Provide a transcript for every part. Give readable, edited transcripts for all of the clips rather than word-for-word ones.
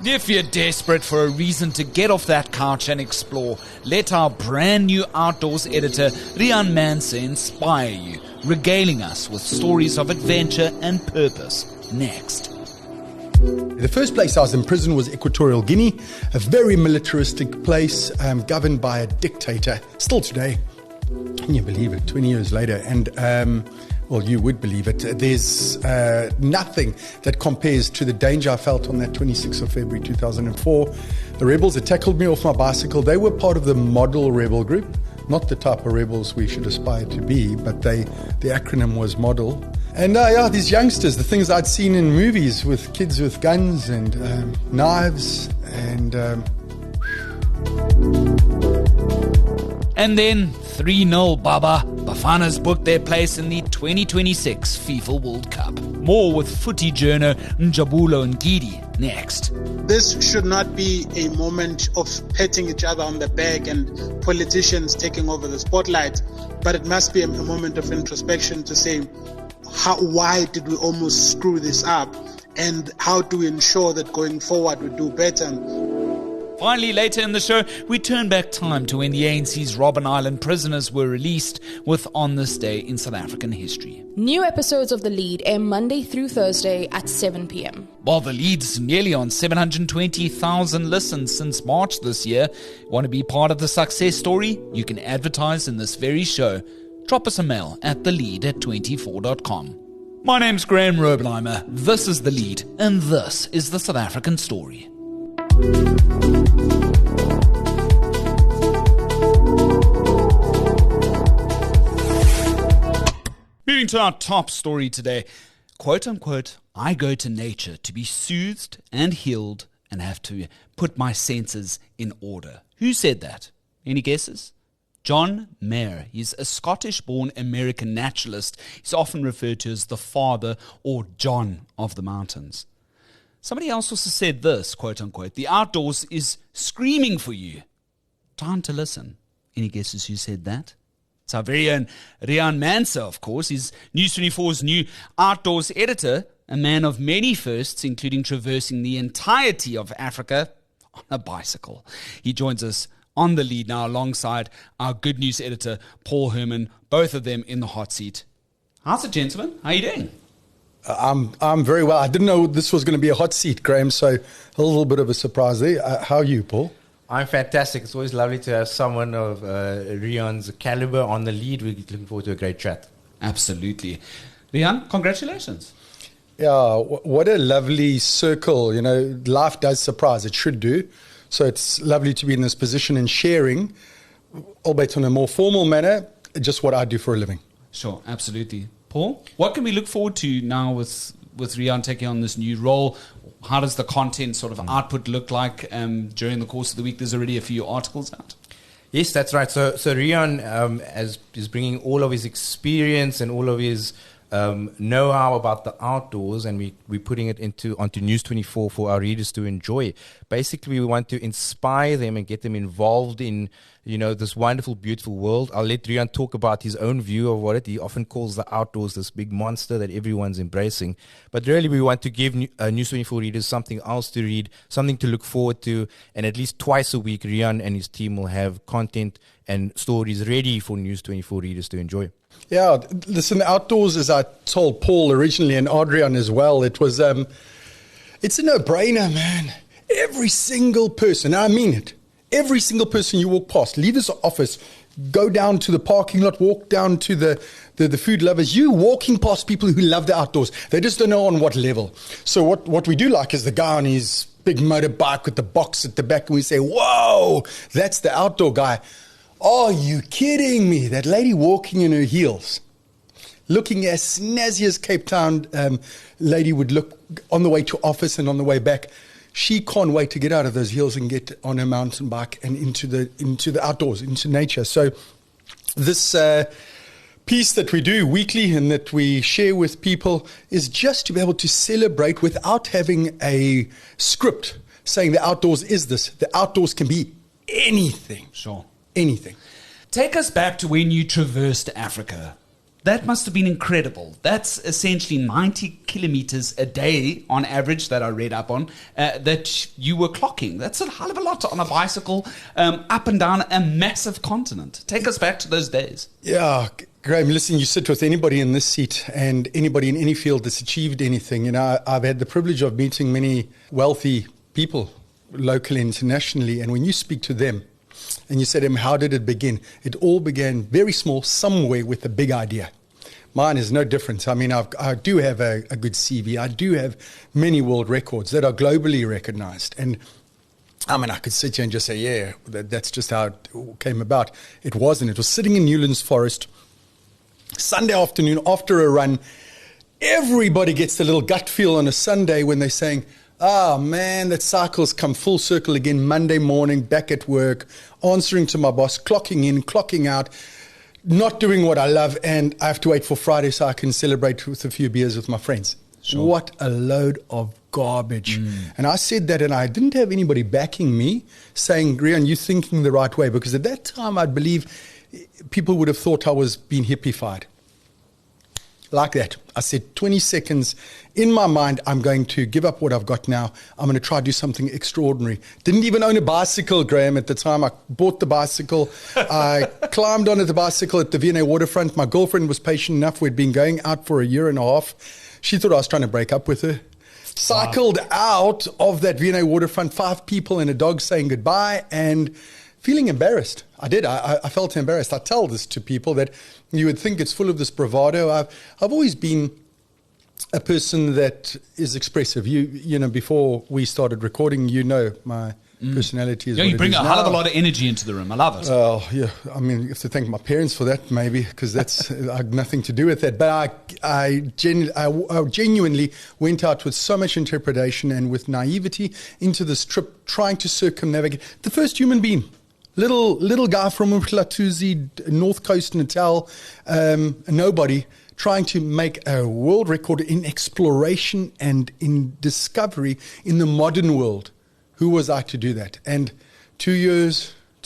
If you're desperate for a reason to get off that couch and explore, let our brand new outdoors editor, Riaan Manser, inspire you, regaling us with stories of adventure and purpose. Next. The first place I was in prison was Equatorial Guinea, a very militaristic place governed by a dictator. Still today, can you believe it, 20 years later? And well, you would believe it. There's nothing that compares to the danger I felt on that 26th of February 2004. The rebels had tackled me off my bicycle. They were part of the model rebel group, not the type of rebels we should aspire to be, but the acronym was model. And these youngsters, the things I'd seen in movies with kids with guns and knives And then 3-0, Baba. Bafana's booked their place in the 2026 FIFA World Cup. More with footy journo Njabulo Ngidi next. This should not be a moment of patting each other on the back and politicians taking over the spotlight, but it must be a moment of introspection to say, why did we almost screw this up, and how do we ensure that going forward we do better? Finally, later in the show, we turn back time to when the ANC's Robben Island prisoners were released with On This Day in South African history. New episodes of The Lead air Monday through Thursday at 7 p.m. While The Lead's nearly on 720,000 listens since March this year, want to be part of the success story? You can advertise in this very show. Drop us a mail at thelead@news24.com. My name's Graeme Raubenheimer. This is The Lead, and this is the South African story. Moving to our top story today. Quote unquote, I go to nature to be soothed and healed and have to put my senses in order. Who said that? Any guesses? John Mayer. He's a Scottish-born American naturalist. He's often referred to as the father or John of the mountains. Somebody else also said this, quote unquote, the outdoors is screaming for you. Time to listen. Any guesses who said that? It's our very own Riaan Manser, of course. He's News24's new outdoors editor, a man of many firsts, including traversing the entirety of Africa on a bicycle. He joins us on The Lead now alongside our good news editor, Paul Herman, both of them in the hot seat. How's it, gentlemen? How are you doing? I'm very well. I didn't know this was going to be a hot seat, Graeme, so a little bit of a surprise there. How are you, Paul? I'm fantastic. It's always lovely to have someone of Riaan's caliber on The Lead. We're looking forward to a great chat. Absolutely. Riaan, congratulations. Yeah, what a lovely circle. You know, life does surprise. It should do. So it's lovely to be in this position and sharing, albeit in a more formal manner, just what I do for a living. Sure, absolutely. Paul, what can we look forward to now with Riaan taking on this new role? How does the content sort of output look like during the course of the week? There's already a few articles out. Yes, that's right. So Riaan is bringing all of his experience and all of his know-how about the outdoors, and we're putting it onto News24 for our readers to enjoy. Basically, we want to inspire them and get them involved in, this wonderful, beautiful world. I'll let Riaan talk about his own view of he often calls the outdoors this big monster that everyone's embracing. But really, we want to give News24 readers something else to read, something to look forward to, and at least twice a week, Riaan and his team will have content and stories ready for News24 readers to enjoy. Yeah, listen, the outdoors, as I told Paul originally and Adrian as well, it was, it's a no-brainer, man. Every single person, I mean it, every single person you walk past, leave this office, go down to the parking lot, walk down to the food lovers, you walking past people who love the outdoors. They just don't know on what level. So what we do like is the guy on his big motorbike with the box at the back, and we say, whoa, that's the outdoor guy. Are you kidding me? That lady walking in her heels, looking as snazzy as Cape Town lady would look on the way to office and on the way back. She can't wait to get out of those heels and get on her mountain bike and into the outdoors, into nature. So this piece that we do weekly and that we share with people is just to be able to celebrate without having a script saying the outdoors is this. The outdoors can be anything. Sure. Anything. Take us back to when you traversed Africa. That must have been incredible. That's essentially 90 kilometers a day on average that I read up on that you were clocking. That's a hell of a lot on a bicycle up and down a massive continent. Take us back to those days. Yeah, Graeme, listen, you sit with anybody in this seat and anybody in any field that's achieved anything. You know, I've had the privilege of meeting many wealthy people, locally, internationally, and when you speak to them, and you said to him, how did it begin? It all began very small, somewhere with a big idea. Mine is no different. I mean, I do have a good CV. I do have many world records that are globally recognized. And I mean, I could sit here and just say, yeah, that's just how it came about. It wasn't. It was sitting in Newlands Forest, Sunday afternoon after a run. Everybody gets the little gut feel on a Sunday when they're saying, oh, man, that cycle's come full circle again. Monday morning, back at work, answering to my boss, clocking in, clocking out, not doing what I love, and I have to wait for Friday so I can celebrate with a few beers with my friends. Sure. What a load of garbage. And I said that, and I didn't have anybody backing me saying, Riaan, you're thinking the right way, because at that time I believe people would have thought I was being hippified. Like that. I said 20 seconds in my mind, I'm going to give up what I've got now. I'm going to try to do something extraordinary. Didn't even own a bicycle, Graeme, at the time. I bought the bicycle. I climbed onto the bicycle at the V&A waterfront. My girlfriend was patient enough. We'd been going out for a year and a half. She thought I was trying to break up with her. Cycled out of that V&A waterfront, 5 people and a dog saying goodbye, and feeling embarrassed. I did. I felt embarrassed. I tell this to people that you would think it's full of this bravado. I've always been a person that is expressive. You know, before we started recording, you know, my personality is Yeah, what you bring it is a hell of a now. lot of energy into the room. I love it. Oh, yeah. I mean, I have to thank my parents for that, maybe, because that's I had nothing to do with that. But I genuinely went out with so much interpretation and with naivety into this trip, trying to circumnavigate. The first human being. Little guy from Umhlatuzi, North Coast Natal, nobody, trying to make a world record in exploration and in discovery in the modern world. Who was I to do that? And 2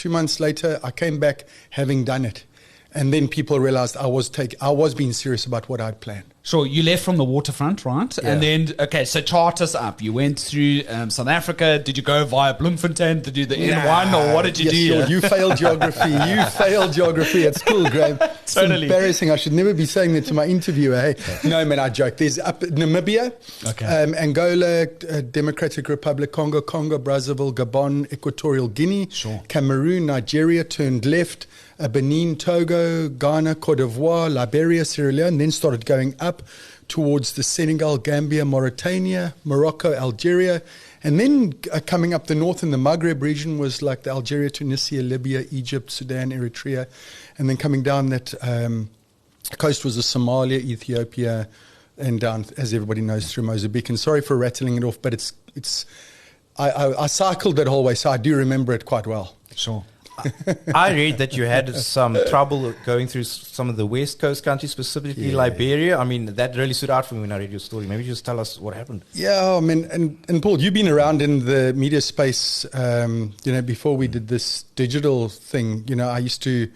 months later, I came back having done it. And then people realized I was being serious about what I'd planned. Sure, you left from the waterfront, right? Yeah. And then, okay, so chart us up. You went through South Africa. Did you go via Bloemfontein to do the N1, or what did you do? You failed geography. You failed geography at school, Graeme. It's Totally. embarrassing. I should never be saying that to my interviewer. Hey, no, man, I joke. There's up Namibia, Angola, Democratic Republic, Congo, Brazzaville, Gabon, Equatorial Guinea, Sure. Cameroon, Nigeria, turned left, Benin, Togo, Ghana, Cote d'Ivoire, Liberia, Sierra Leone, then started going up towards the Senegal, Gambia, Mauritania, Morocco, Algeria, and then coming up the north in the Maghreb region was like the Algeria, Tunisia, Libya, Egypt, Sudan, Eritrea, and then coming down that coast was the Somalia, Ethiopia, and down, as everybody knows, through Mozambique. And sorry for rattling it off, but I cycled that whole way, so I do remember it quite well. Sure. I read that you had some trouble going through some of the West Coast countries, specifically Liberia. I mean, that really stood out for me when I read your story. Maybe just tell us what happened. Yeah, I mean, and Paul, you've been around in the media space, before we did this digital thing. I used to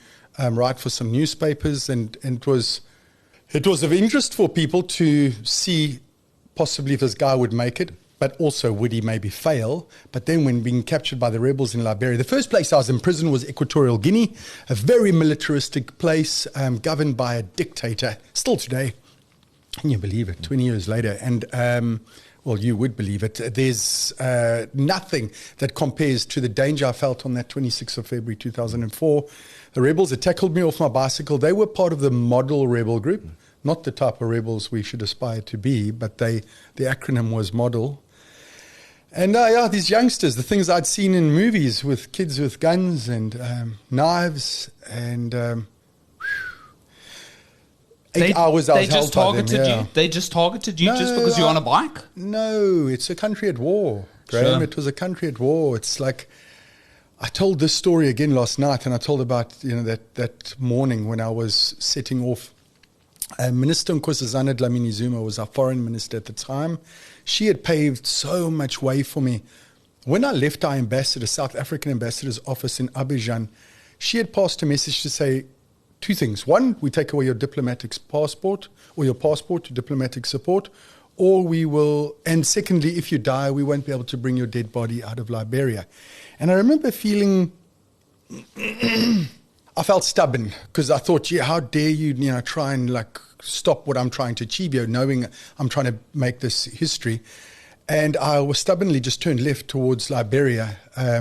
write for some newspapers, and it was of interest for people to see possibly if this guy would make it. But also, would he maybe fail? But then when being captured by the rebels in Liberia, the first place I was in prison was Equatorial Guinea, a very militaristic place governed by a dictator, still today. Can you believe it? 20 years later. And, you would believe it. There's nothing that compares to the danger I felt on that 26th of February 2004. The rebels had tackled me off my bicycle. They were part of the model rebel group, not the type of rebels we should aspire to be, but the acronym was model. And these youngsters, the things I'd seen in movies with kids with guns and knives, and 8 hours I was held by them. Yeah. They just targeted you just because you're on a bike? No, it's a country at war, Graeme. Sure. It was a country at war. It's like, I told this story again last night, and I told about that morning when I was setting off. Minister Nkosazana Dlamini Zuma was our foreign minister at the time. She had paved so much way for me. When I left our South African ambassador's office in Abidjan, she had passed a message to say, two things. One, we take away your diplomatic passport or your passport to diplomatic support, or we will, and secondly, if you die, we won't be able to bring your dead body out of Liberia. And I remember feeling, I felt stubborn because I thought, how dare you, try and like stop what I'm trying to achieve here, knowing I'm trying to make this history. And I was stubbornly just turned left towards Liberia,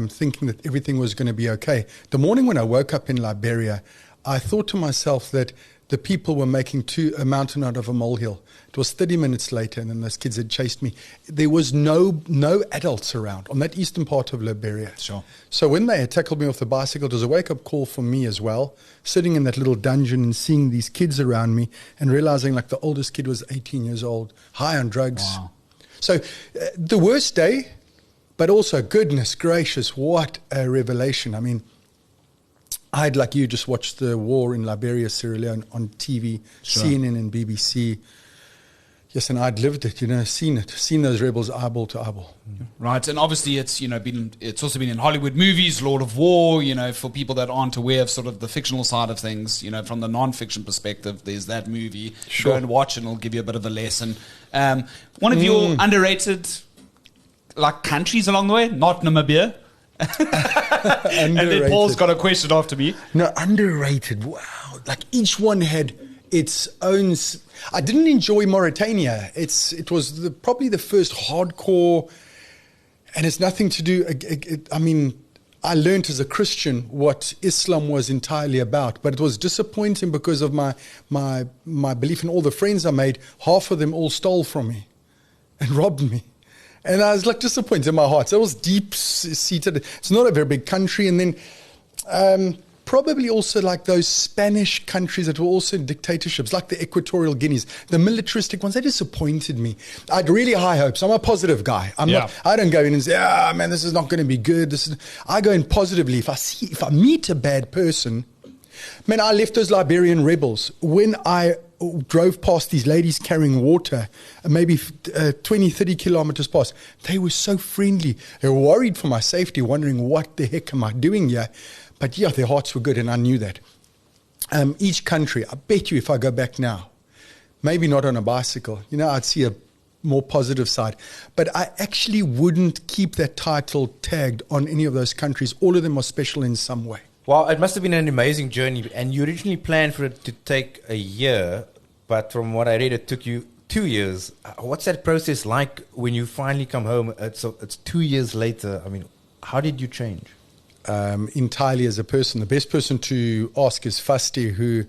thinking that everything was going to be okay. The morning when I woke up in Liberia, I thought to myself that the people were making a mountain out of a molehill. It was 30 minutes later, and then those kids had chased me. There was no adults around on that eastern part of Liberia. Sure. So when they had tackled me off the bicycle, it was a wake-up call for me as well, sitting in that little dungeon and seeing these kids around me and realizing like the oldest kid was 18 years old, high on drugs. Wow. So the worst day, but also goodness gracious, what a revelation. I mean, I'd, like you, just watched the war in Liberia, Sierra Leone on TV, Sure. CNN and BBC. Yes, and I'd lived it, seen those rebels eyeball to eyeball. Right, and obviously it's it's also been in Hollywood movies, Lord of War. For people that aren't aware of sort of the fictional side of things, from the non-fiction perspective, there's that movie. Sure. Go and watch, and it'll give you a bit of a lesson. One of your underrated countries along the way, not Namibia. And then Paul's got a question after me. No, underrated. Wow, like each one had its own. I didn't enjoy Mauritania. It was probably the first hardcore, and it's nothing to do. I learned as a Christian what Islam was entirely about, but it was disappointing because of my belief in all the friends I made. Half of them all stole from me and robbed me. And I was disappointed in my heart. So it was deep-seated. It's not a very big country. And then probably also those Spanish countries that were also dictatorships, like the Equatorial Guineas, the militaristic ones, they disappointed me. I had really high hopes. I'm a positive guy. I don't go in and say, man, this is not going to be good. I go in positively. If I meet a bad person, man, I left those Liberian rebels. When I drove past these ladies carrying water, maybe 20, 30 kilometers past, they were so friendly. They were worried for my safety, wondering what the heck am I doing here? But yeah, their hearts were good, and I knew that. Each country, I bet you if I go back now, maybe not on a bicycle, I'd see a more positive side. But I actually wouldn't keep that title tagged on any of those countries. All of them are special in some way. Well, it must have been an amazing journey, and you originally planned for it to take a year, but from what I read, it took you 2 years. What's that process like when you finally come home? It's 2 years later. I mean, how did you change? Entirely as a person. The best person to ask is Fasti, who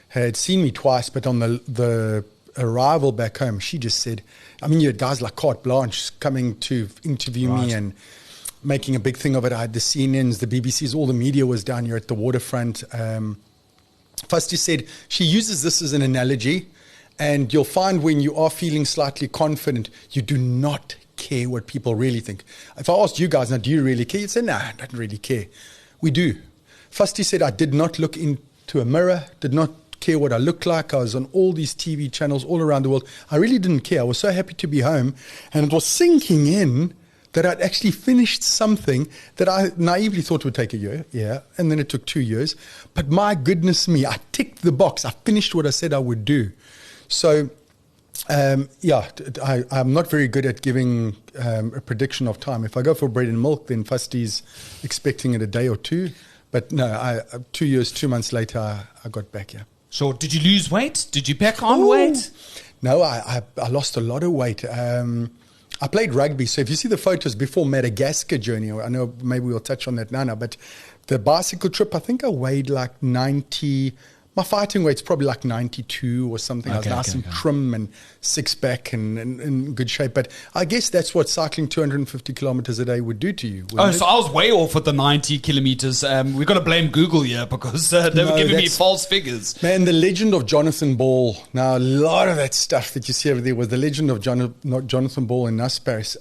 had seen me twice, but on the arrival back home, she just said, you had guys like Carte Blanche coming to interview me and making a big thing of it. I had the CNNs, the BBCs, all the media was down here at the waterfront. Fasti said she uses this as an analogy, and you'll find when you are feeling slightly confident, you do not care what people really think. If I asked you guys, now, do you really care? You'd say, nah, I don't really care. We do. Fasti said, I did not look into a mirror, did not care what I looked like. I was on all these TV channels all around the world. I really didn't care. I was so happy to be home, and it was sinking in that I'd actually finished something that I naively thought would take a year, and then it took 2 years. But my goodness me, I ticked the box. I finished what I said I would do. So, I'm not very good at giving a prediction of time. If I go for bread and milk, then Fasti's expecting it a day or two. But no, 2 years, 2 months later, I got back here. Sure. Did you lose weight? Did you pack on weight? No, I lost a lot of weight. I played rugby, so if you see the photos before Madagascar journey, I know maybe we'll touch on that now, but the bicycle trip, I think I weighed 90. My fighting weight's probably 92 or something. I was nice and trim and six-pack and in good shape. But I guess that's what cycling 250 kilometers a day would do to you. So I was way off at the 90 kilometers. We've got to blame Google here because they were giving me false figures. Man, the legend of Jonathan Ball. Now, a lot of that stuff that you see over there was the legend of Jonathan Ball in Nussparis.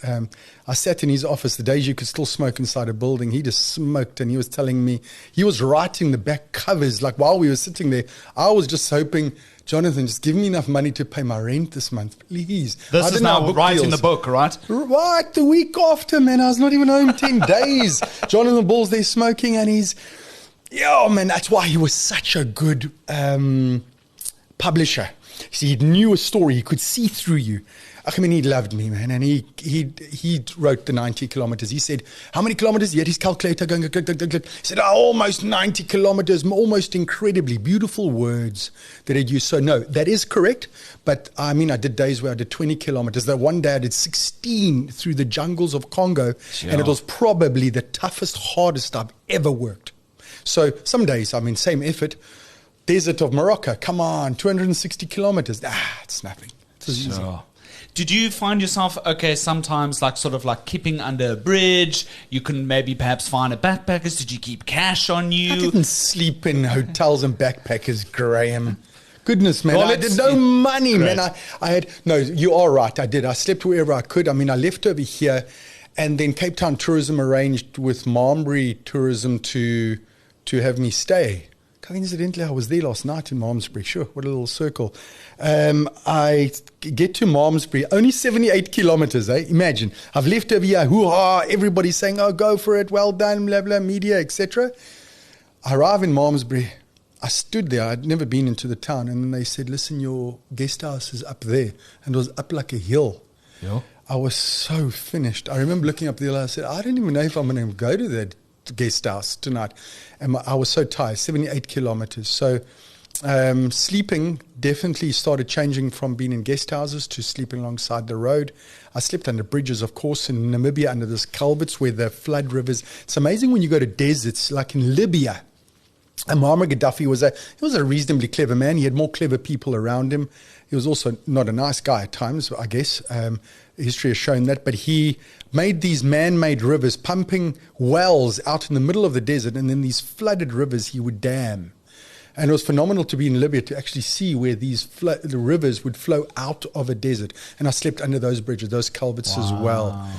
I sat in his office the days you could still smoke inside a building. He just smoked, and he was telling me, he was writing the back covers. While we were sitting there, I was just hoping, Jonathan, just give me enough money to pay my rent this month, please. This is now writing the book, right? Right, the week after, man. I was not even home 10 days. Jonathan Ball's there smoking, and Yeah, man, that's why he was such a good publisher. See, he knew a story. He could see through you. I mean, he loved me, man. And he wrote the 90 kilometers. He said, how many kilometers? He had his calculator going. He said, almost 90 kilometers, almost incredibly. Beautiful words that he'd used. So, no, that is correct. But, I mean, I did days where I did 20 kilometers. That one day I did 16 through the jungles of Congo. Sure. And it was probably the toughest, hardest I've ever worked. So, some days, I mean, same effort. Desert of Morocco, come on, 260 kilometers. It's nothing. It's easy. Sure. Did you find yourself, sometimes sort of keeping under a bridge? You can maybe perhaps find a backpackers. Did you keep cash on you? I didn't sleep in hotels and backpackers, Graeme. Goodness, man. I did no money, great. Man. You are right. I did. I slept wherever I could. I mean, I left over here, and then Cape Town Tourism arranged with Malmesbury Tourism to have me stay. Coincidentally, I was there last night in Malmesbury. Sure, what a little circle. I get to Malmesbury, only 78 kilometers, eh? Imagine. I've left over here, hoo-ha, everybody's saying, oh, go for it, well done, blah, blah, media, etc. I arrive in Malmesbury. I stood there. I'd never been into the town. And then they said, listen, your guest house is up there. And it was up like a hill. Yeah. I was so finished. I remember looking up the hill. I said, I don't even know if I'm going to go to that guest house tonight. And I was so tired, 78 kilometers. So sleeping definitely started changing from being in guest houses to sleeping alongside the road. I slept under bridges, of course, in Namibia, under this culverts where the flood rivers. It's amazing when you go to deserts, like in Libya. And Muammar Gaddafi was a reasonably clever man. He had more clever people around him. He was also not a nice guy at times, I guess. History has shown that. But he made these man-made rivers, pumping wells out in the middle of the desert, and then these flooded rivers he would dam. And it was phenomenal to be in Libya to actually see where the rivers would flow out of a desert. And I slept under those bridges, those culverts as well.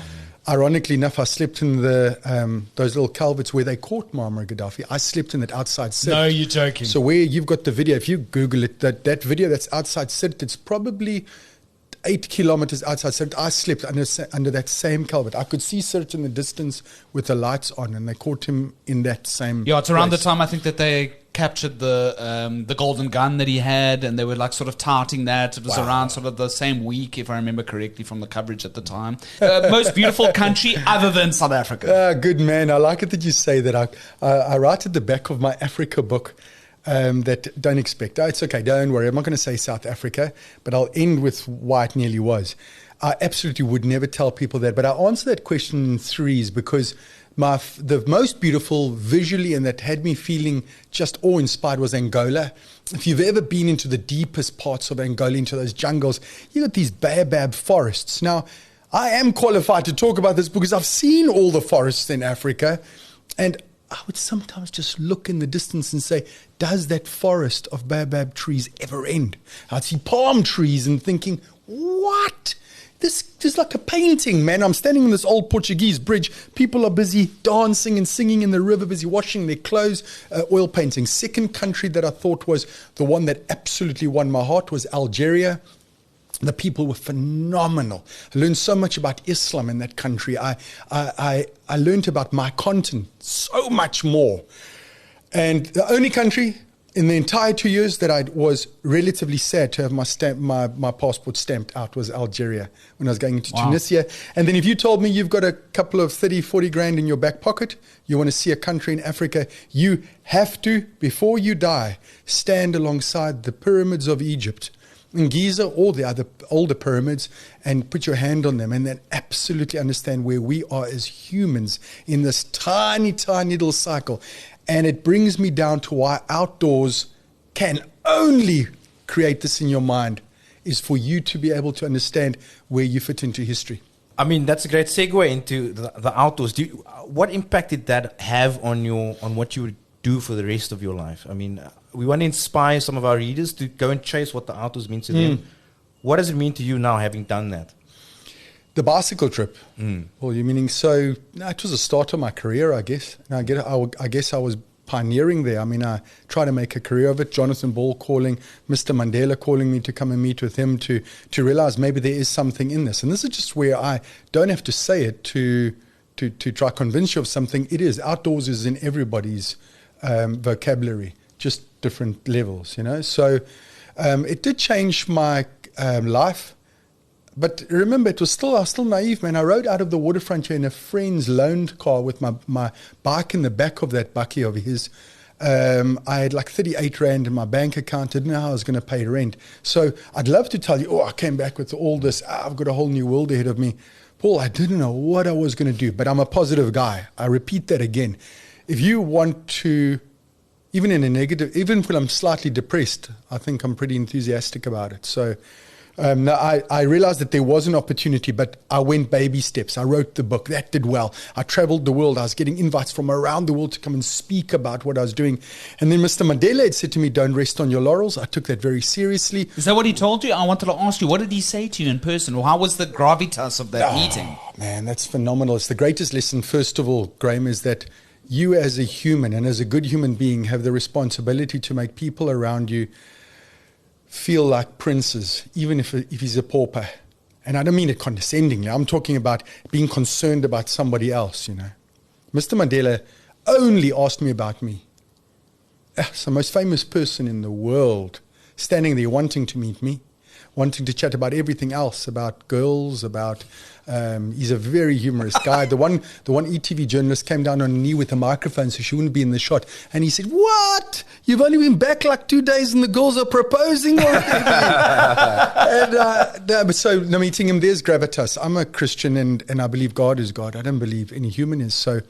Ironically enough, I slept in those little culverts where they caught Muammar Gaddafi. I slept in that outside Sirte. No, you're joking. So where you've got the video, if you Google it, that video that's outside Sirte, it's probably 8 kilometers outside Sirte. I slept under that same culvert. I could see Sirte in the distance with the lights on, and they caught him in that same it's around place. the time I think that they captured the golden gun that he had, and they were sort of touting that. It was around sort of the same week, if I remember correctly from the coverage at the time. Most beautiful country other than South Africa. Good man. I like it that you say that. I write at the back of my Africa book that don't expect. It's okay, don't worry. I'm not going to say South Africa, but I'll end with why it nearly was. I absolutely would never tell people that, but I answer that question in threes because the most beautiful visually and that had me feeling just awe-inspired was Angola. If you've ever been into the deepest parts of Angola, into those jungles, you got these baobab forests. Now, I am qualified to talk about this because I've seen all the forests in Africa, and I would sometimes just look in the distance and say, does that forest of baobab trees ever end? I'd see palm trees and thinking, what? This is like a painting, man. I'm standing on this old Portuguese bridge. People are busy dancing and singing in the river, busy washing their clothes, oil painting. Second country that I thought was the one that absolutely won my heart was Algeria. The people were phenomenal. I learned so much about Islam in that country. I learned about my continent so much more. And the only country in the entire 2 years that I was relatively sad to have my passport stamped out was Algeria when I was going into Tunisia. And then if you told me you've got a couple of 30, 40 grand in your back pocket, you want to see a country in Africa, you have to, before you die, stand alongside the pyramids of Egypt in Giza or the other older pyramids and put your hand on them and then absolutely understand where we are as humans in this tiny, tiny little cycle. And it brings me down to why outdoors can only create this in your mind is for you to be able to understand where you fit into history. I mean, that's a great segue into the outdoors. What impact did that have on what you would do for the rest of your life? I mean, we want to inspire some of our readers to go and chase what the outdoors mean to them. What does it mean to you now, having done that? The bicycle trip. Well, you meaning so? No, it was the start of my career, I guess. And I guess I was pioneering there. I mean, I tried to make a career of it. Jonathan Ball calling, Mr. Mandela calling me to come and meet with him to realize maybe there is something in this. And this is just where I don't have to say it to try to convince you of something. It is. Outdoors is in everybody's vocabulary, just different levels, you know. So it did change my life. But remember, I was still naive, man. I rode out of the waterfront here in a friend's loaned car with my bike in the back of that bakkie of his. I had like 38 Rand in my bank account. I didn't know how I was going to pay rent. So I'd love to tell you, I came back with all this. I've got a whole new world ahead of me. Paul, I didn't know what I was going to do, but I'm a positive guy. I repeat that again. If you want to, even in a negative, even when I'm slightly depressed, I think I'm pretty enthusiastic about it. So no, I realized that there was an opportunity, but I went baby steps. I wrote the book. That did well. I traveled the world. I was getting invites from around the world to come and speak about what I was doing. And then Mr. Mandela had said to me, don't rest on your laurels. I took that very seriously. Is that what he told you? I wanted to ask you, what did he say to you in person? Or how was the gravitas of that meeting? Man, that's phenomenal. It's the greatest lesson, first of all, Graeme, is that you as a human and as a good human being have the responsibility to make people around you feel like princes, even if he's a pauper. And I don't mean it condescendingly. I'm talking about being concerned about somebody else, you know. Mr. Mandela only asked me about me. It's the most famous person in the world, standing there wanting to meet me, wanting to chat about everything else, about girls, about... he's a very humorous guy. The one ETV journalist came down on a knee with a microphone so she wouldn't be in the shot. And he said, what? You've only been back like 2 days and the girls are proposing already. So meeting him, there's gravitas. I'm a Christian and I believe God is God. I don't believe any human is. So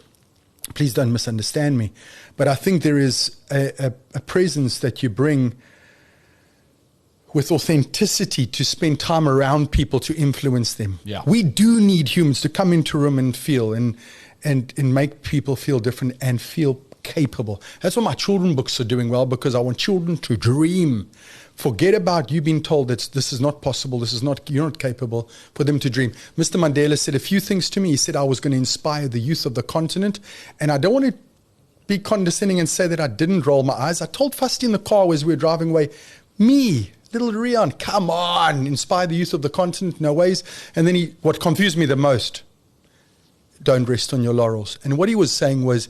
please don't misunderstand me. But I think there is a presence that you bring with authenticity to spend time around people to influence them. Yeah. We do need humans to come into a room and feel and make people feel different and feel capable. That's why my children books are doing well, because I want children to dream. Forget about you being told that this is not possible, you're not capable, for them to dream. Mr. Mandela said a few things to me. He said I was going to inspire the youth of the continent, and I don't want to be condescending and say that I didn't roll my eyes. I told Fusty in the car as we were driving away, me, little Riaan, come on, inspire the youth of the continent, no ways. And then what confused me the most, don't rest on your laurels. And what he was saying was,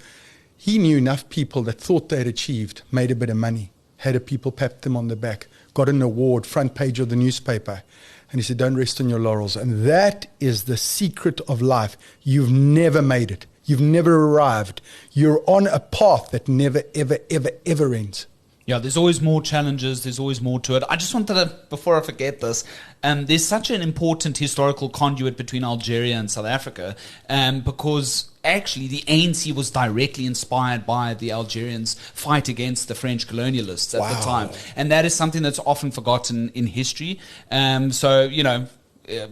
he knew enough people that thought they had achieved, made a bit of money, had a people pat them on the back, got an award, front page of the newspaper. And he said, don't rest on your laurels. And that is the secret of life. You've never made it. You've never arrived. You're on a path that never, ever, ever, ever ends. Yeah, there's always more challenges. There's always more to it. I just wanted to, before I forget this, there's such an important historical conduit between Algeria and South Africa, because actually the ANC was directly inspired by the Algerians' fight against the French colonialists at the time. And that is something that's often forgotten in history. So, you know,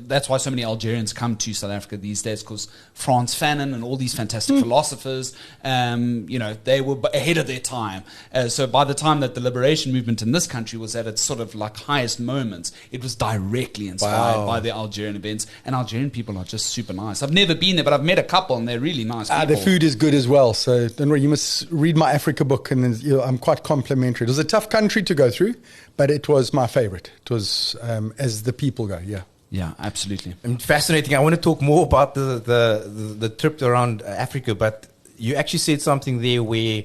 that's why so many Algerians come to South Africa these days, because Frantz Fanon and all these fantastic philosophers, you know, they were ahead of their time. So by the time that the liberation movement in this country was at its sort of like highest moments, it was directly inspired by the Algerian events. And Algerian people are just super nice. I've never been there, but I've met a couple and they're really nice people. The food is good as well. So don't worry, you must read my Africa book, and I'm quite complimentary. It was a tough country to go through, but it was my favorite. It was as the people go, yeah. Yeah, absolutely. Fascinating. I want to talk more about the trip around Africa, but you actually said something there where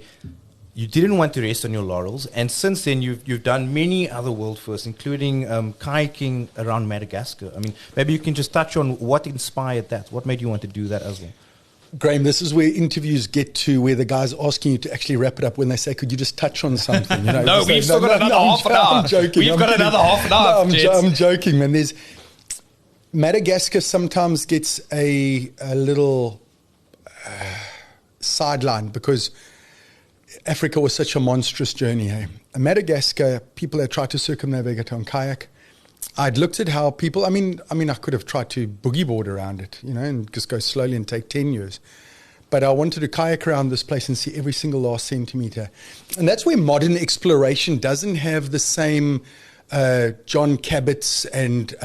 you didn't want to rest on your laurels, and since then you've done many other world firsts, including kayaking around Madagascar. I mean, maybe you can just touch on what inspired that. What made you want to do that as well? Graeme, this is where interviews get to where the guy's asking you to actually wrap it up when they say, could you just touch on something? You know, no, we've still got another half an hour. I'm joking. We've got another half an hour. I'm joking, man. Madagascar sometimes gets a little sidelined because Africa was such a monstrous journey. Hey? In Madagascar, people had tried to circumnavigate on kayak. I'd looked at how people, I mean, I could have tried to boogie board around it, you know, and just go slowly and take 10 years. But I wanted to kayak around this place and see every single last centimeter. And that's where modern exploration doesn't have the same John Cabots and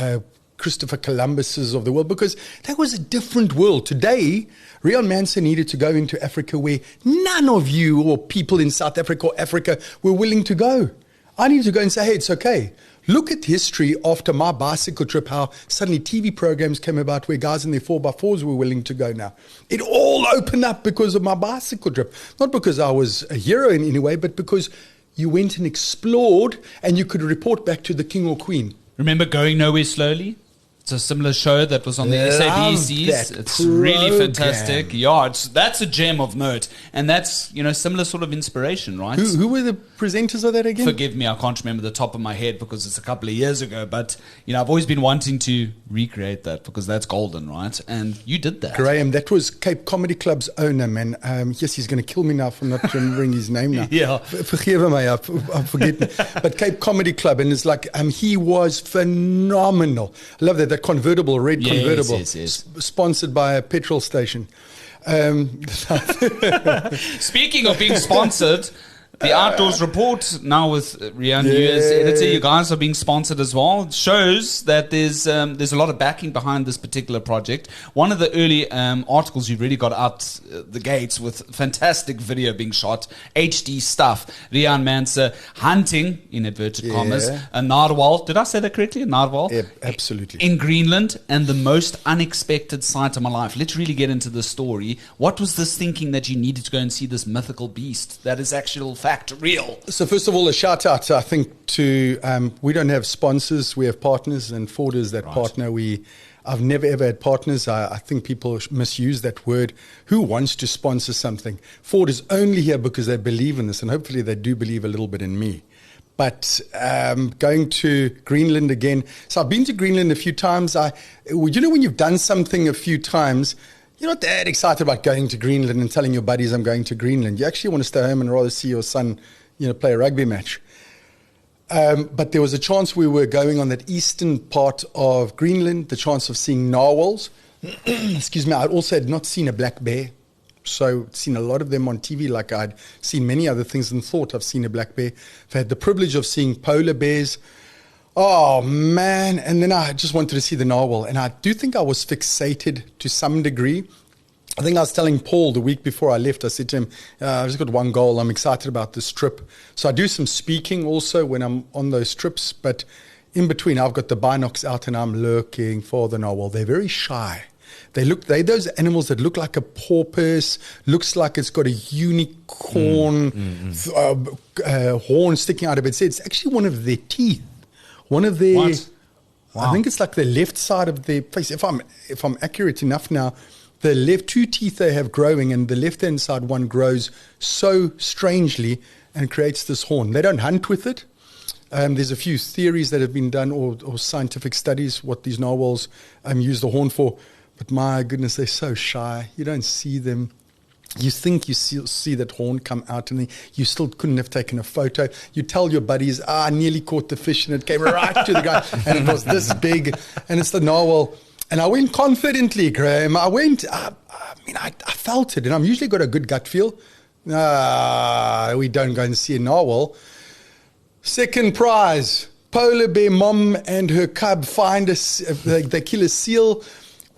Christopher Columbuses of the world, because that was a different world. Today, Riaan Manser needed to go into Africa where none of you or people in South Africa or Africa were willing to go. I needed to go and say, hey, it's okay. Look at history after my bicycle trip, how suddenly TV programs came about where guys in their 4x4s were willing to go now. It all opened up because of my bicycle trip. Not because I was a hero in any way, but because you went and explored and you could report back to the king or queen. Remember Going Nowhere Slowly? It's a similar show that was on the Love SABCs. that It's really program. fantastic. Yeah, that's a gem of note. And that's, similar sort of inspiration, right? Who were the presenters of that again? Forgive me, I can't remember the top of my head because it's a couple of years ago. But, I've always been wanting to recreate that because that's golden, right? And you did that. Graeme, that was Cape Comedy Club's owner, man. Yes, he's going to kill me now for not remembering his name now. Yeah. Forgive him, I'm forgetting. But Cape Comedy Club, and it's like, he was phenomenal. I love that convertible, red convertible, yes. Sponsored by a petrol station. Speaking of being sponsored, the Outdoors Report now with Riaan, you as editor, you guys are being sponsored as well. It shows that there's a lot of backing behind this particular project. One of the early articles you've really got out the gates with fantastic video being shot, HD stuff. Riaan Manser hunting, in inverted commas, a narwhal. Did I say that correctly? A narwhal? Yeah, absolutely. In Greenland, and the most unexpected sight of my life. Let's really get into the story. What was this thinking that you needed to go and see this mythical beast that is actual fact real? So first of all, a shout out, I think, to we don't have sponsors, we have partners, and Ford is that partner. I've never ever had partners. I think people misuse that word. Who wants to sponsor something? Ford is only here because they believe in this, and hopefully they do believe a little bit in me. But going to Greenland again. So I've been to Greenland a few times. When you've done something a few times, you're not that excited about going to Greenland and telling your buddies I'm going to Greenland. You actually want to stay home and rather see your son, play a rugby match. But there was a chance we were going on that eastern part of Greenland, the chance of seeing narwhals. Excuse me. I also had not seen a black bear. So seen a lot of them on TV, like I'd seen many other things and thought I've seen a black bear. I've had the privilege of seeing polar bears. Oh, man. And then I just wanted to see the narwhal. And I do think I was fixated to some degree. I think I was telling Paul the week before I left, I said to him, I've just got one goal. I'm excited about this trip. So I do some speaking also when I'm on those trips. But in between, I've got the binocs out and I'm looking for the narwhal. They're very shy. They're those animals that look like a porpoise, looks like it's got a unicorn horn sticking out of its head. It's actually one of their teeth. One of their, Wow. I think it's like the left side of their face. If I'm accurate enough now, the left two teeth they have growing, and the left-hand side one grows so strangely and creates this horn. They don't hunt with it. There's a few theories that have been done or scientific studies what these narwhals use the horn for. But my goodness, they're so shy. You don't see them. You think you see that horn come out, and you still couldn't have taken a photo. You tell your buddies, I nearly caught the fish, and it came right to the guy, and it was this big, and it's the narwhal. And I went confidently, Graeme. I felt it, and I've usually got a good gut feel. We don't go and see a narwhal. Second prize, polar bear mom and her cub find they kill a seal.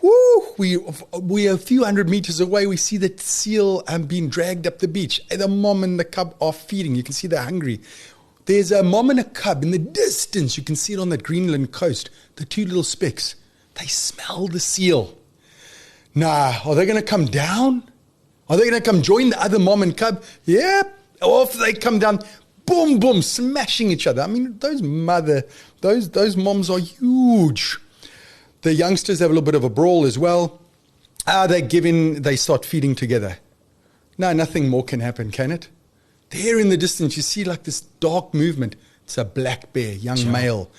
Woo! We are a few hundred meters away. We see the seal being dragged up the beach. The mom and the cub are feeding. You can see they're hungry. There's a mom and a cub in the distance. You can see it on the Greenland coast. The two little specks. They smell the seal. Nah, are they going to come down? Are they going to come join the other mom and cub? Yep. Off they come down. Boom, boom, smashing each other. I mean, those moms are huge. The youngsters have a little bit of a brawl as well. They start feeding together. No, nothing more can happen, can it? There in the distance, you see like this dark movement. It's a black bear, young male.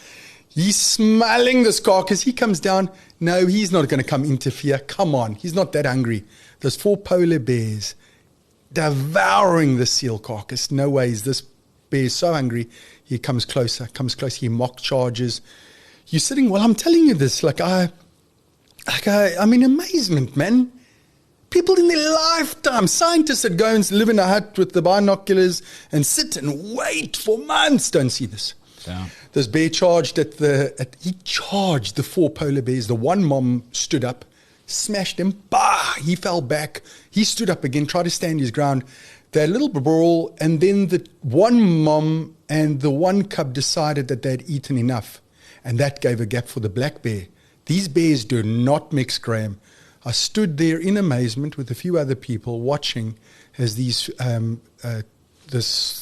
He's smelling this carcass. He comes down. No, he's not going to come interfere. Come on. He's not that hungry. There's 4 polar bears devouring the seal carcass. No way is this bear so hungry. He comes closer. He mock charges. You're sitting, well, I'm telling you this, I'm in amazement, man. People in their lifetime, scientists that go and live in a hut with the binoculars and sit and wait for months don't see this. Yeah. This bear charged he charged the 4 polar bears. The one mom stood up, smashed him, he fell back. He stood up again, tried to stand his ground. They had a little brawl, and then the one mom and the one cub decided that they had eaten enough, and that gave a gap for the black bear. These bears do not mix, Graeme. I stood there in amazement with a few other people watching as these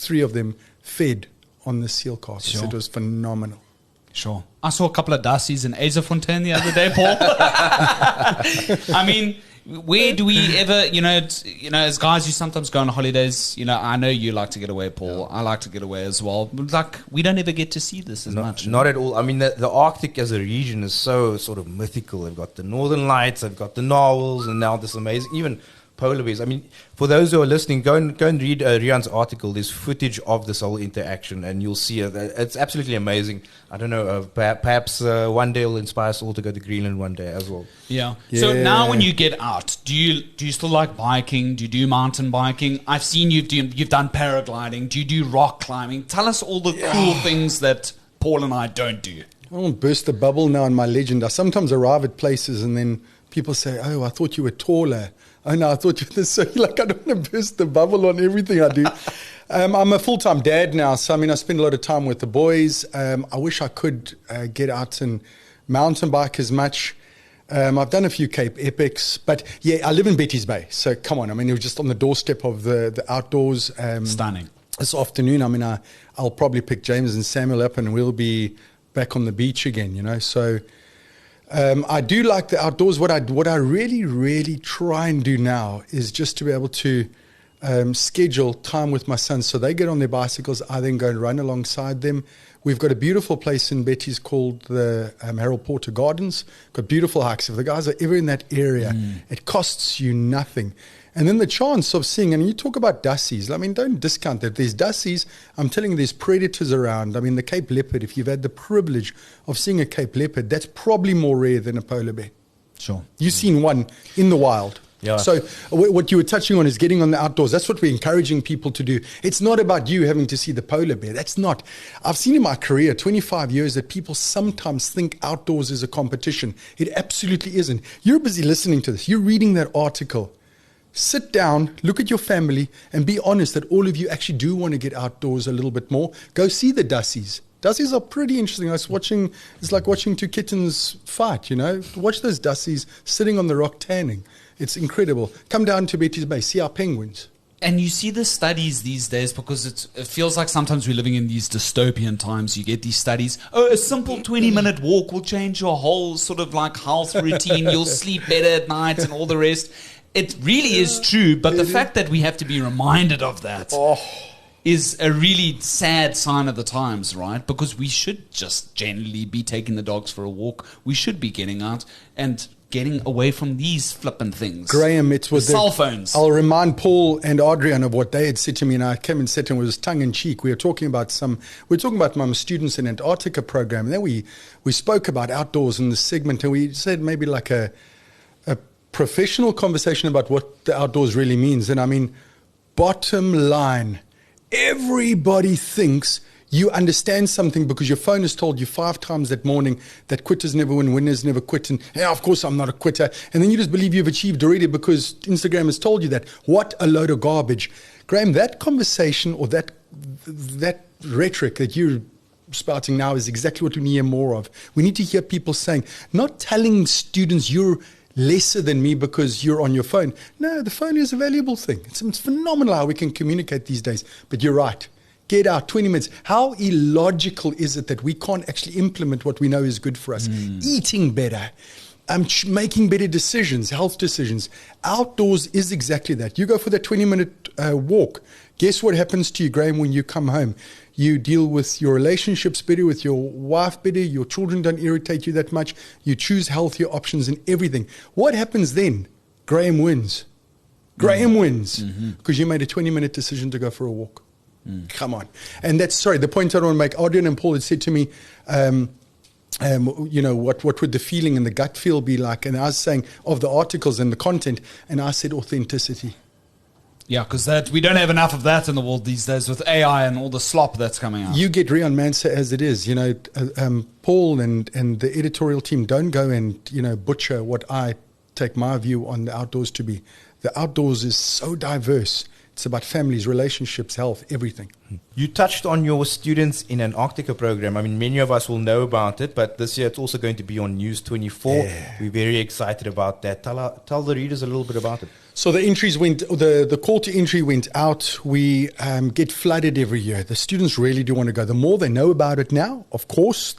three of them fed on the seal carcass. Sure. It was phenomenal. Sure. I saw a couple of dassies in Azefontein the other day, Paul. I mean, where do we ever, as guys, you sometimes go on holidays. I know you like to get away, Paul. I like to get away as well. But like, we don't ever get to see this as much. Not at all. I mean, the Arctic as a region is so sort of mythical. They've got the Northern Lights, they've got the narwhals, and now this amazing, even polar bears. I mean, for those who are listening, go and read Riaan's article. There's footage of this whole interaction, and you'll see it. It's absolutely amazing. I don't know, perhaps one day will inspire us all to go to Greenland one day as well. Yeah. So now when you get out, do you still like biking? Do you do mountain biking? I've seen you've done paragliding. Do you do rock climbing? Tell us all the cool things that Paul and I don't do. I won't burst the bubble now in my legend. I sometimes arrive at places and then people say, "Oh, I thought you were taller. Oh, no, I thought you were this." So I don't want to burst the bubble on everything I do. I'm a full-time dad now, so I spend a lot of time with the boys. I wish I could get out and mountain bike as much. I've done a few Cape Epics, but I live in Betty's Bay, so come on. It was just on the doorstep of the outdoors. Stunning. This afternoon, I'll probably pick James and Samuel up and we'll be back on the beach again, so... I do like the outdoors. What I really, really try and do now is just to be able to schedule time with my sons. So they get on their bicycles, I then go and run alongside them. We've got a beautiful place in Betty's called the Harold Porter Gardens. Got beautiful hikes. If the guys are ever in that area, it costs you nothing. And then the chance of seeing, and you talk about dassies, don't discount that. There's dassies, I'm telling you, there's predators around. The Cape leopard, if you've had the privilege of seeing a Cape leopard, that's probably more rare than a polar bear. Sure. You've seen one in the wild. Yeah. So what you were touching on is getting on the outdoors. That's what we're encouraging people to do. It's not about you having to see the polar bear. That's not. I've seen in my career, 25 years, that people sometimes think outdoors is a competition. It absolutely isn't. You're busy listening to this. You're reading that article. Sit down, look at your family, and be honest that all of you actually do want to get outdoors a little bit more. Go see the dassies. Dassies are pretty interesting. It's like watching two kittens fight, Watch those dassies sitting on the rock tanning. It's incredible. Come down to Betty's Bay, see our penguins. And you see the studies these days because it feels like sometimes we're living in these dystopian times. You get these studies. Oh, a simple 20-minute walk will change your whole sort of like health routine. You'll sleep better at night and all the rest. It really is true, but the fact that we have to be reminded of that is a really sad sign of the times, right? Because we should just generally be taking the dogs for a walk. We should be getting out and getting away from these flippant things. Graeme, it was cell phones. I'll remind Paul and Adrian of what they had said to me, and I came and said to them, it was tongue in cheek. We were talking about my students in Antarctica program, and then we spoke about outdoors in the segment, and we said maybe like a professional conversation about what the outdoors really means. And bottom line, everybody thinks you understand something because your phone has told you 5 times that morning that quitters never win, winners never quit. And of course I'm not a quitter. And then you just believe you've achieved already because Instagram has told you that. What a load of garbage. Graeme, that conversation or that rhetoric that you're spouting now is exactly what we need more of. We need to hear people saying, not telling students you're lesser than me because you're on your phone. No, the phone is a valuable thing. It's phenomenal how we can communicate these days. But you're right. Get out 20 minutes. How illogical is it that we can't actually implement what we know is good for us? Eating better, making better decisions, health decisions. Outdoors is exactly that. You go for that 20-minute walk. Guess what happens to you, Graeme, when you come home? You deal with your relationships better, with your wife better. Your children don't irritate you that much. You choose healthier options and everything. What happens then? Graeme wins. Graeme wins because you made a 20-minute decision to go for a walk. Come on. And the point I want to make, Adrian and Paul had said to me, what would the feeling and the gut feel be like? And I was saying of the articles and the content, and I said authenticity. Yeah, because we don't have enough of that in the world these days with AI and all the slop that's coming out. You get Riaan Manser as it is. Paul and the editorial team don't go and, butcher what I take my view on the outdoors to be. The outdoors is so diverse. It's about families, relationships, health, everything. You touched on your students in Antarctica program. I mean, many of us will know about it, but this year it's also going to be on News24. Yeah. We're very excited about that. Tell the readers a little bit about it. So the entries the call to entry went out. We get flooded every year. The students really do want to go. The more they know about it now, of course,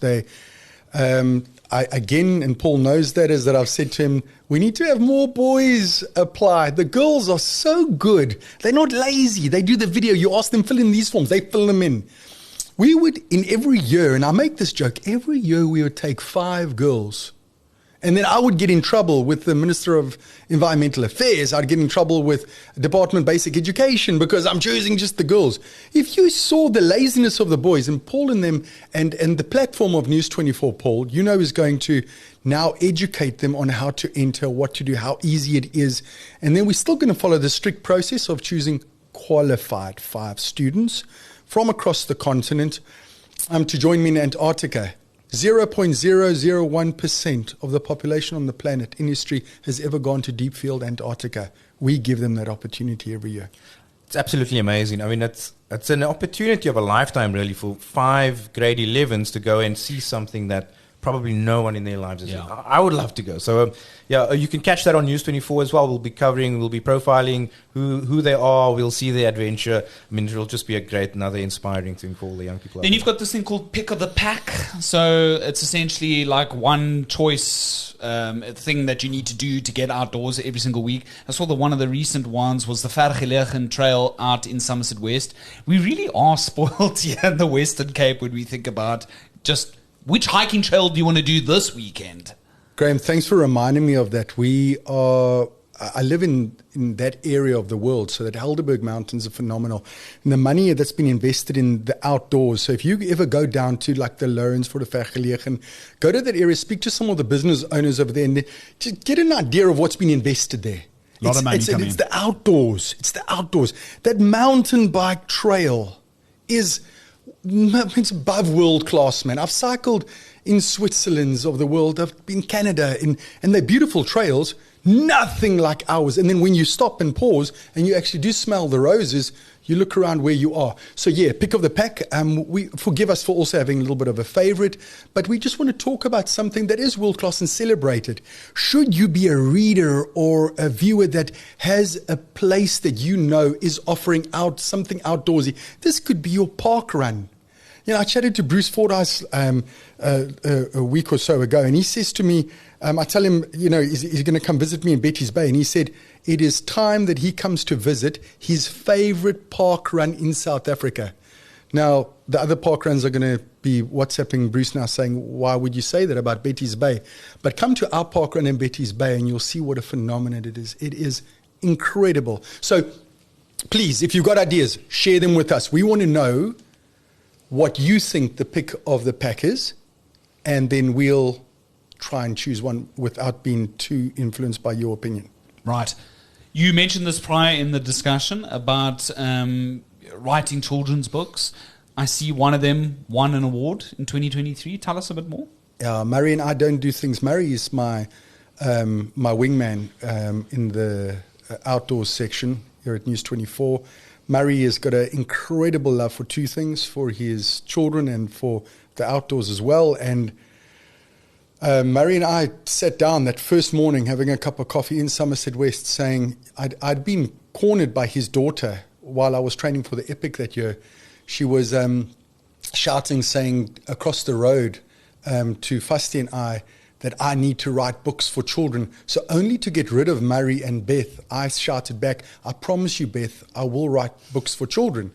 again, and Paul knows that, is that I've said to him, we need to have more boys apply. The girls are so good. They're not lazy. They do the video. You ask them, fill in these forms. They fill them in. We would, in every year, and I make this joke, every year we would take 5 girls. And then I would get in trouble with the Minister of Environmental Affairs. I'd get in trouble with Department of Basic Education because I'm choosing just the girls. If you saw the laziness of the boys, and Paul and them, and the platform of News24, Paul, you know, is going to now educate them on how to enter, what to do, how easy it is. And then we're still going to follow the strict process of choosing qualified 5 students from across the continent to join me in Antarctica. 0.001% of the population on the planet in history has ever gone to deep field Antarctica. We give them that opportunity every year. It's absolutely amazing. I mean, it's an opportunity of a lifetime, really, for 5 grade 11s to go and see something that probably no one in their lives has. Yeah. I would love to go. So, you can catch that on News24 as well. We'll be profiling who they are. We'll see their adventure. I mean, it'll just be another inspiring thing for all the young people. Then you've got this thing called Pick of the Pack. So it's essentially like one choice thing that you need to do to get outdoors every single week. I saw that one of the recent ones was the Vergelegen Trail out in Somerset West. We really are spoiled here in the Western Cape when we think about just which hiking trail do you want to do this weekend? Graeme, thanks for reminding me of that. I live in that area of the world, so that Helderberg Mountains are phenomenal. And the money that's been invested in the outdoors. So if you ever go down to like the Lawrence for the Vergelegen, go to that area, speak to some of the business owners over there, and just get an idea of what's been invested there. A lot of money coming. It's the outdoors. It's the outdoors. That mountain bike trail it's above world class, man. I've cycled in Switzerland's of the world. I've been in Canada, and they're beautiful trails, nothing like ours. And then when you stop and pause and you actually do smell the roses, you look around where you are. So yeah, pick of the pack. We forgive us for also having a little bit of a favorite, but we just want to talk about something that is world class and celebrate it. Should you be a reader or a viewer that has a place that you know is offering out something outdoorsy, this could be your park run. You know, I chatted to Bruce Fordyce a week or so ago, and he says to me, I tell him, you know, he's going to come visit me in Betty's Bay, and he said it is time that he comes to visit his favorite park run in South Africa. Now, the other park runs are going to be WhatsApping Bruce now saying, why would you say that about Betty's Bay? But come to our park run in Betty's Bay, and you'll see what a phenomenon it is. It is incredible. So please, if you've got ideas, share them with us. We want to know what you think the pick of the pack is, and then we'll try and choose one without being too influenced by your opinion. Right. You mentioned this prior in the discussion about writing children's books. I see one of them won an award in 2023. Tell us a bit more. Murray and I don't do things. Murray is my wingman in the outdoors section here at News24. Murray has got an incredible love for 2 things, for his children and for the outdoors as well. And Murray and I sat down that first morning having a cup of coffee in Somerset West saying I'd been cornered by his daughter while I was training for the Epic that year. She was shouting, saying across the road to Fasti and I that I need to write books for children. So only to get rid of Murray and Beth, I shouted back, I promise you, Beth, I will write books for children.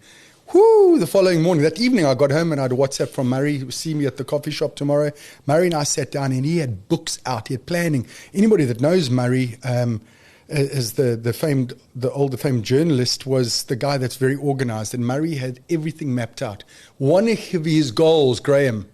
Whoo! The following morning, that evening, I got home and I had a WhatsApp from Murray. He'll see me at the coffee shop tomorrow. Murray and I sat down and he had books out. He had planning. Anybody that knows Murray as the famed journalist was the guy that's very organized. And Murray had everything mapped out. One of his goals, Graeme,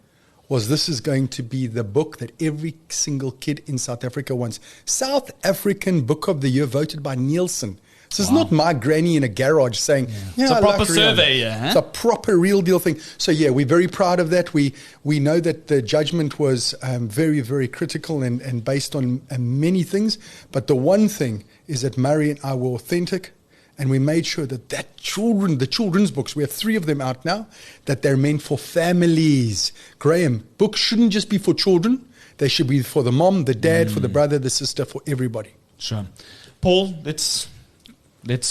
was this is going to be the book that every single kid in South Africa wants. South African Book of the Year, voted by Nielsen. So it's not my granny in a garage saying, It's a I proper like Riaan. survey, yeah, huh? It's a proper real deal thing. So yeah, we're very proud of that. We know that the judgment was very, very critical and based on many things. But the one thing is that Murray and I were authentic, and we made sure that the children's books, we have 3 of them out now, that they're meant for families. Graeme, books shouldn't just be for children. They should be for the mom, the dad, for the brother, the sister, for everybody. Sure. Paul, let's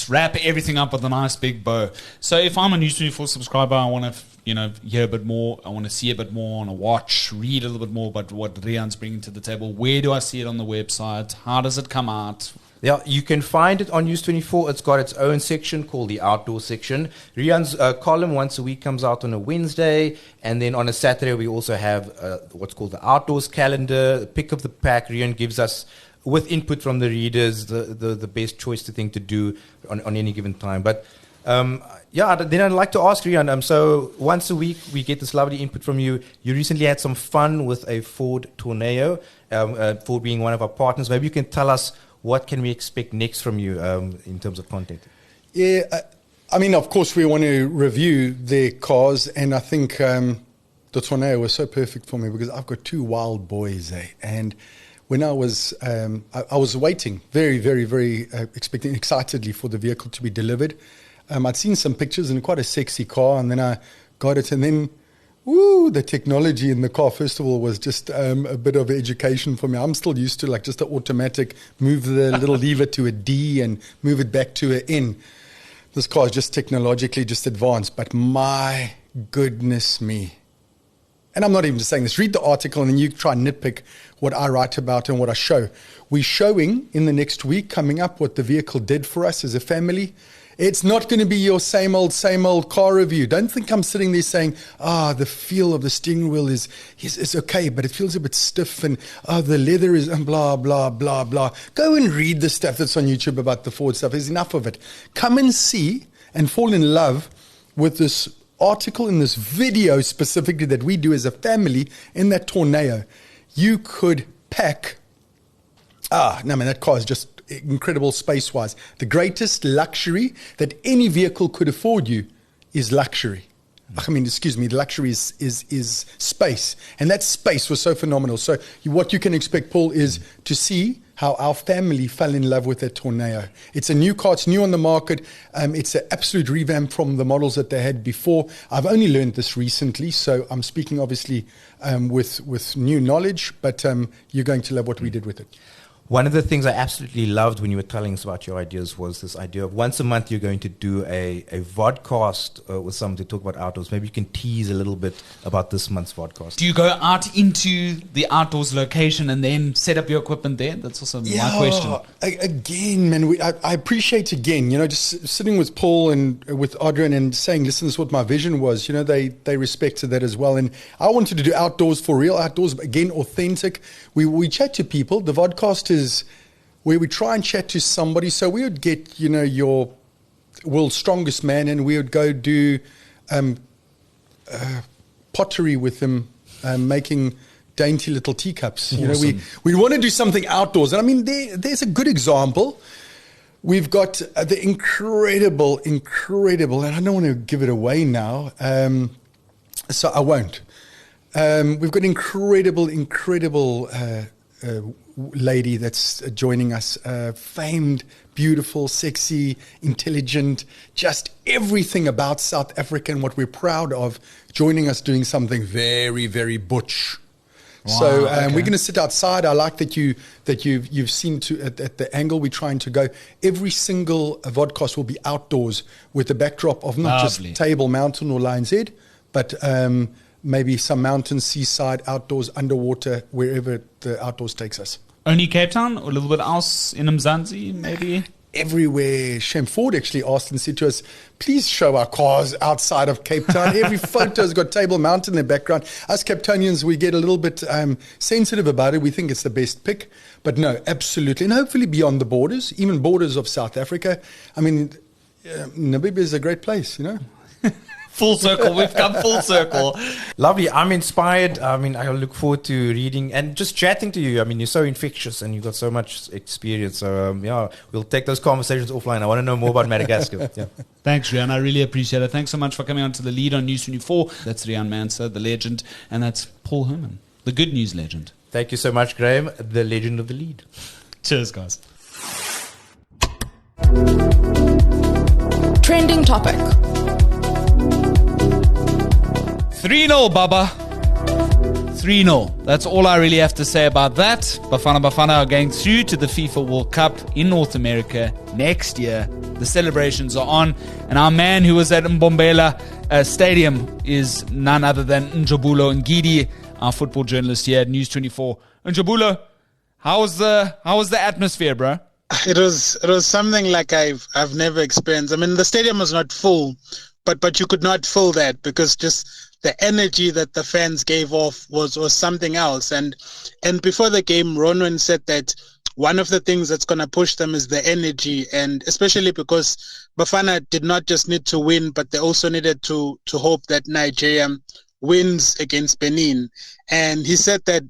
wrap everything up with a nice big bow. So if I'm a News24 subscriber, I want to hear a bit more. I want to see a bit more. I want to watch, read a little bit more about what Riaan's bringing to the table. Where do I see it on the website? How does it come out? Yeah, you can find it on News24. It's got its own section called the Outdoor section. Riaan's column once a week comes out on a Wednesday, and then on a Saturday we also have what's called the Outdoors calendar, the pick of the pack. Riaan gives us, with input from the readers, the best choice to do on any given time. But then I'd like to ask Riaan, so once a week we get this lovely input from you. You recently had some fun with a Ford Tourneo, Ford being one of our partners. Maybe you can tell us what can we expect next from you in terms of content? Yeah, I mean, of course, we want to review their cars, and I think the Tourneo was so perfect for me because I've got 2 wild boys, and when I was waiting very, very, very expecting excitedly for the vehicle to be delivered. I'd seen some pictures and quite a sexy car, and then I got it, and then the technology in the car, first of all, was just a bit of education for me. I'm still used to like just the automatic, move the little lever to a D and move it back to an N. This car is just technologically just advanced, but my goodness me. And I'm not even just saying this. Read the article and then you try and nitpick what I write about and what I show. We're showing in the next week coming up what the vehicle did for us as a family. It's not going to be your same old car review. Don't think I'm sitting there saying, the feel of the steering wheel is okay, but it feels a bit stiff, and the leather is blah, blah, blah, blah. Go and read the stuff that's on YouTube about the Ford stuff. There's enough of it. Come and see and fall in love with this article and this video specifically that we do as a family in that Tourneo. You could pack, that car is just incredible space-wise. The greatest luxury that any vehicle could afford you is luxury. The luxury is space. And that space was so phenomenal. So what you can expect, Paul, is to see how our family fell in love with that Tourneo. It's a new car. It's new on the market. It's an absolute revamp from the models that they had before. I've only learned this recently, so I'm speaking obviously with new knowledge, but you're going to love what we did with it. One of the things I absolutely loved when you were telling us about your ideas was this idea of once a month you're going to do a vodcast with someone to talk about outdoors. Maybe you can tease a little bit about this month's vodcast. Do you go out into the outdoors location and then set up your equipment there? That's also my question. Again, man, I appreciate again, just sitting with Paul and with Adrian and saying, listen, this is what my vision was. They respected that as well. And I wanted to do outdoors for real, outdoors, again, authentic. We chat to people. The vodcast is where we try and chat to somebody. So we would get, your world's strongest man, and we would go do pottery with him, making dainty little teacups. Awesome. We want to do something outdoors. And I mean, there's a good example. We've got the incredible, and I don't want to give it away now, so I won't. We've got incredible lady that's joining us, famed, beautiful, sexy, intelligent, just everything about South Africa and what we're proud of, joining us doing something very, very butch. Wow, so okay. we're going to sit outside. I like that you've seen at the angle we're trying to go. Every single vodcast will be outdoors with the backdrop of not Lovely. just Table Mountain or Lion's Head, but maybe some mountains, seaside, outdoors, underwater, wherever the outdoors takes us. Only Cape Town or a little bit else in Mzansi, maybe? Everywhere. Shem Ford actually asked and said to us, please show our cars outside of Cape Town. Every photo's got Table Mountain in the background. Us Cape Townians, we get a little bit sensitive about it. We think it's the best pick. But no, absolutely. And hopefully beyond the borders, even borders of South Africa. I mean, Namibia is a great place, Full circle. We've come full circle. Lovely. I'm inspired. I mean, I look forward to reading and just chatting to you. I mean, you're so infectious and you've got so much experience. So, yeah, we'll take those conversations offline. I want to know more about Madagascar. Yeah. Thanks, Riaan. I really appreciate it. Thanks so much for coming on to The Lead on News24. That's Riaan Manser, the legend, and that's Paul Herman, the good news legend. Thank you so much, Graeme, the legend of The Lead. Cheers, guys. Trending topic. 3-0, Baba. 3-0. That's all I really have to say about that. Bafana are going through to the FIFA World Cup in North America next year. The celebrations are on. And our man who was at Mbombela Stadium is none other than Njabulo Ngidi, our football journalist here at News24. Njabulo, how was the atmosphere, bro? It was something like I've never experienced. I mean, the stadium was not full, but you could not fill that because just the energy that the fans gave off was something else. And before the game, Ronwen said that one of the things that's going to push them is the energy, and especially because Bafana did not just need to win, but they also needed to hope that Nigeria wins against Benin. And he said that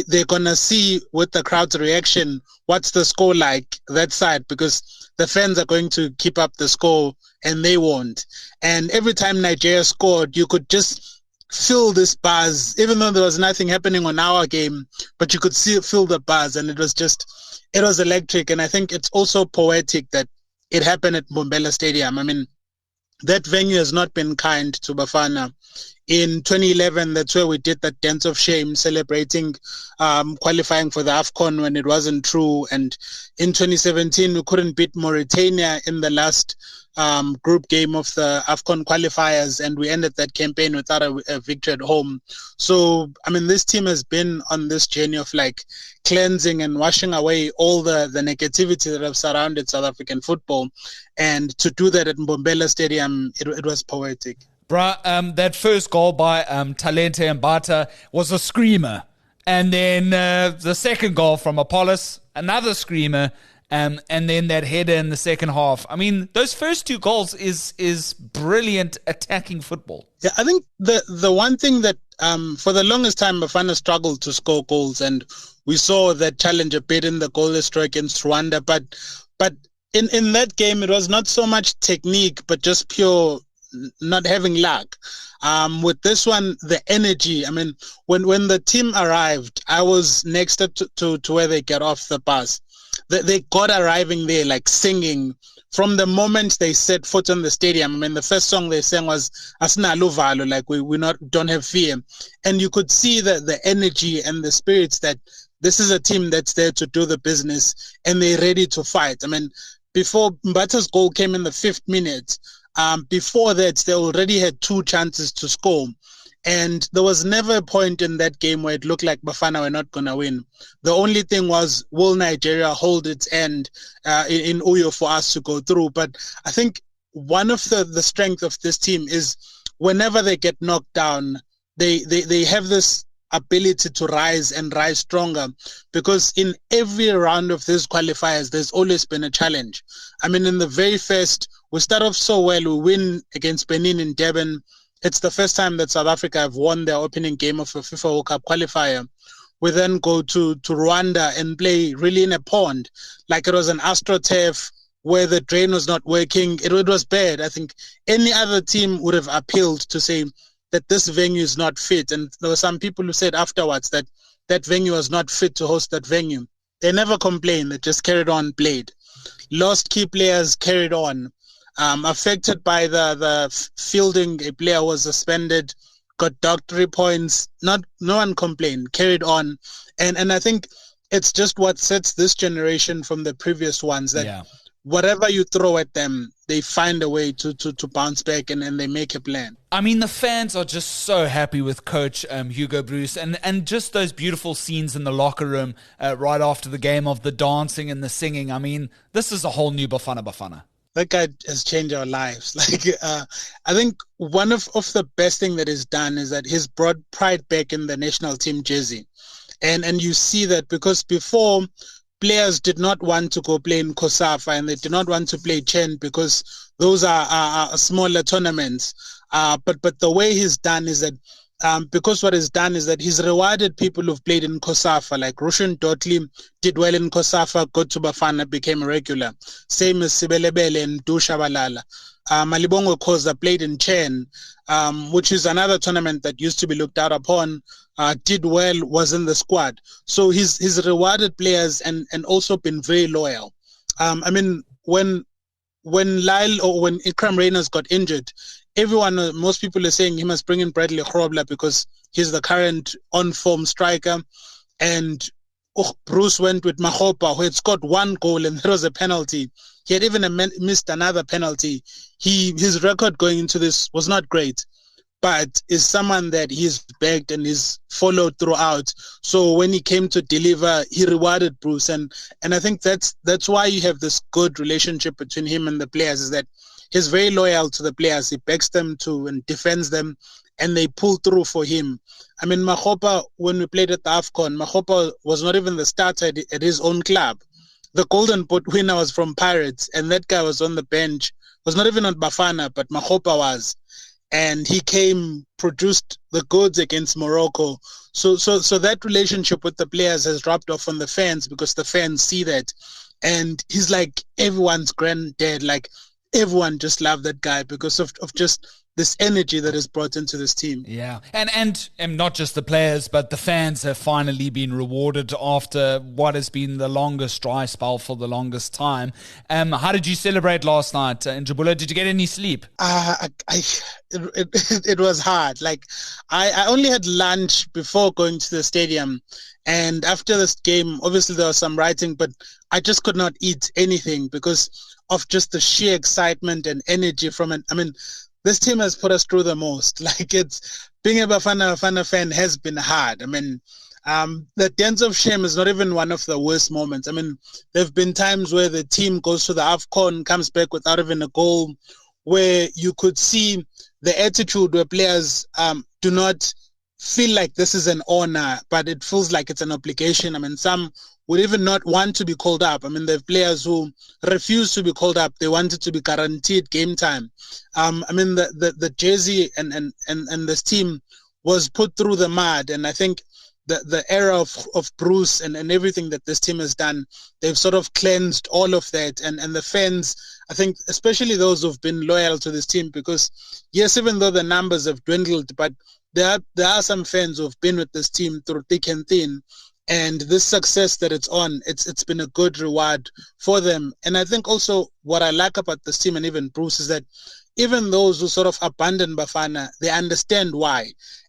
they're going to see with the crowd's reaction what's the score like that side, because the fans are going to keep up the score and they won't. And every time Nigeria scored, you could just feel this buzz, even though there was nothing happening on our game, but you could feel the buzz, and it was electric. And I think it's also poetic that it happened at Mbombela Stadium. I mean, that venue has not been kind to Bafana. In 2011, that's where we did that dance of shame, celebrating qualifying for the AFCON when it wasn't true. And in 2017, we couldn't beat Mauritania in the last group game of the AFCON qualifiers, and we ended that campaign without a victory at home. So, I mean, this team has been on this journey of like cleansing and washing away all the negativity that have surrounded South African football. And to do that at Mbombela Stadium, it was poetic. Bruh, that first goal by Talente and Bata was a screamer. And then the second goal from Apollos, another screamer. And then that header in the second half. I mean, those first two goals is brilliant attacking football. Yeah, I think the one thing that for the longest time Bafana struggled to score goals, and we saw that challenge a bit in the goalless draw against Rwanda. But in that game, it was not so much technique, but just pure not having luck. With this one, the energy. I mean, when the team arrived, I was next to where they get off the bus. They got arriving there like singing from the moment they set foot on the stadium. I mean, the first song they sang was Asina Luvalo, like we don't have fear. And you could see the energy and the spirits that this is a team that's there to do the business and they're ready to fight. I mean, before Mbata's goal came in the 5th minute, before that, they already had 2 chances to score. And there was never a point in that game where it looked like Bafana were not going to win. The only thing was, will Nigeria hold its end in Uyo for us to go through? But I think one of the strength of this team is whenever they get knocked down, they have this ability to rise and rise stronger, because in every round of these qualifiers, there's always been a challenge. I mean, in the very first, we start off so well. We win against Benin in Durban. It's the first time that South Africa have won their opening game of a FIFA World Cup qualifier. We then go to Rwanda and play really in a pond, like it was an AstroTurf where the drain was not working. It was bad. I think any other team would have appealed to say that this venue is not fit. And there were some people who said afterwards that that venue was not fit to host that venue. They never complained. They just carried on, played. Lost key players, carried on. Affected by the fielding, a player was suspended, got docked 3 points. No one complained, carried on. And I think it's just what sets this generation from the previous ones, that whatever you throw at them, they find a way to bounce back and they make a plan. I mean, the fans are just so happy with Coach Hugo Bruce, and just those beautiful scenes in the locker room right after the game of the dancing and the singing. I mean, this is a whole new Bafana. That guy has changed our lives. I think one of the best thing that he's done is that he's brought pride back in the national team jersey. And you see that because before, players did not want to go play in Kosafa and they did not want to play Chen because those are smaller tournaments. But the way he's done is that because what he's done is that he's rewarded people who've played in Kosafa, like Roshan Dotli did well in Kosafa, got to Bafana, became a regular. Same as Sibelebele and Dushabalala. Malibongo Koza played in Chen, which is another tournament that used to be looked out upon, did well, was in the squad. So he's rewarded players and also been very loyal. I mean, when Lyle or when Ikram Reyners got injured, most people are saying he must bring in Bradley Grobler because he's the current on-form striker. And Bruce went with Mahopa, who had scored one goal and there was a penalty. He had even missed another penalty. His record going into this was not great, but is someone that he's begged and he's followed throughout. So when he came to deliver, he rewarded Bruce. And I think that's why you have this good relationship between him and the players, is that he's very loyal to the players. He backs them and defends them, and they pull through for him. I mean, Mahopa, when we played at the AFCON, Mahopa was not even the starter at his own club. The Golden Boot winner was from Pirates, and that guy was on the bench. Was not even on Bafana, but Mahopa was. And he came, produced the goods against Morocco. So that relationship with the players has dropped off on the fans because the fans see that. And he's like everyone's granddad. Like, everyone just loved that guy because of just this energy that is brought into this team. Yeah, and not just the players, but the fans have finally been rewarded after what has been the longest dry spell for the longest time. How did you celebrate last night in Njabulo? Did you get any sleep? It was hard. Like, I only had lunch before going to the stadium. And after this game, obviously there was some writing, but I just could not eat anything because of just the sheer excitement and energy from it. I mean, this team has put us through the most. Like, it's being a Bafana fan has been hard. I mean, the dance of shame is not even one of the worst moments. I mean, there have been times where the team goes to the AFCON, comes back without even a goal, where you could see the attitude where players do not feel like this is an honor, but it feels like it's an obligation. I mean, some would even not want to be called up. I mean, there are players who refuse to be called up. They wanted to be guaranteed game time. I mean, the jersey and this team was put through the mud, and I think the era of Bruce and everything that this team has done, they've sort of cleansed all of that. And the fans, I think, especially those who've been loyal to this team, because yes, even though the numbers have dwindled, but there are some fans who've been with this team through thick and thin. And this success that it's on, it's been a good reward for them. And I think also what I like about this team and even Bruce is that even those who sort of abandon Bafana, they understand why.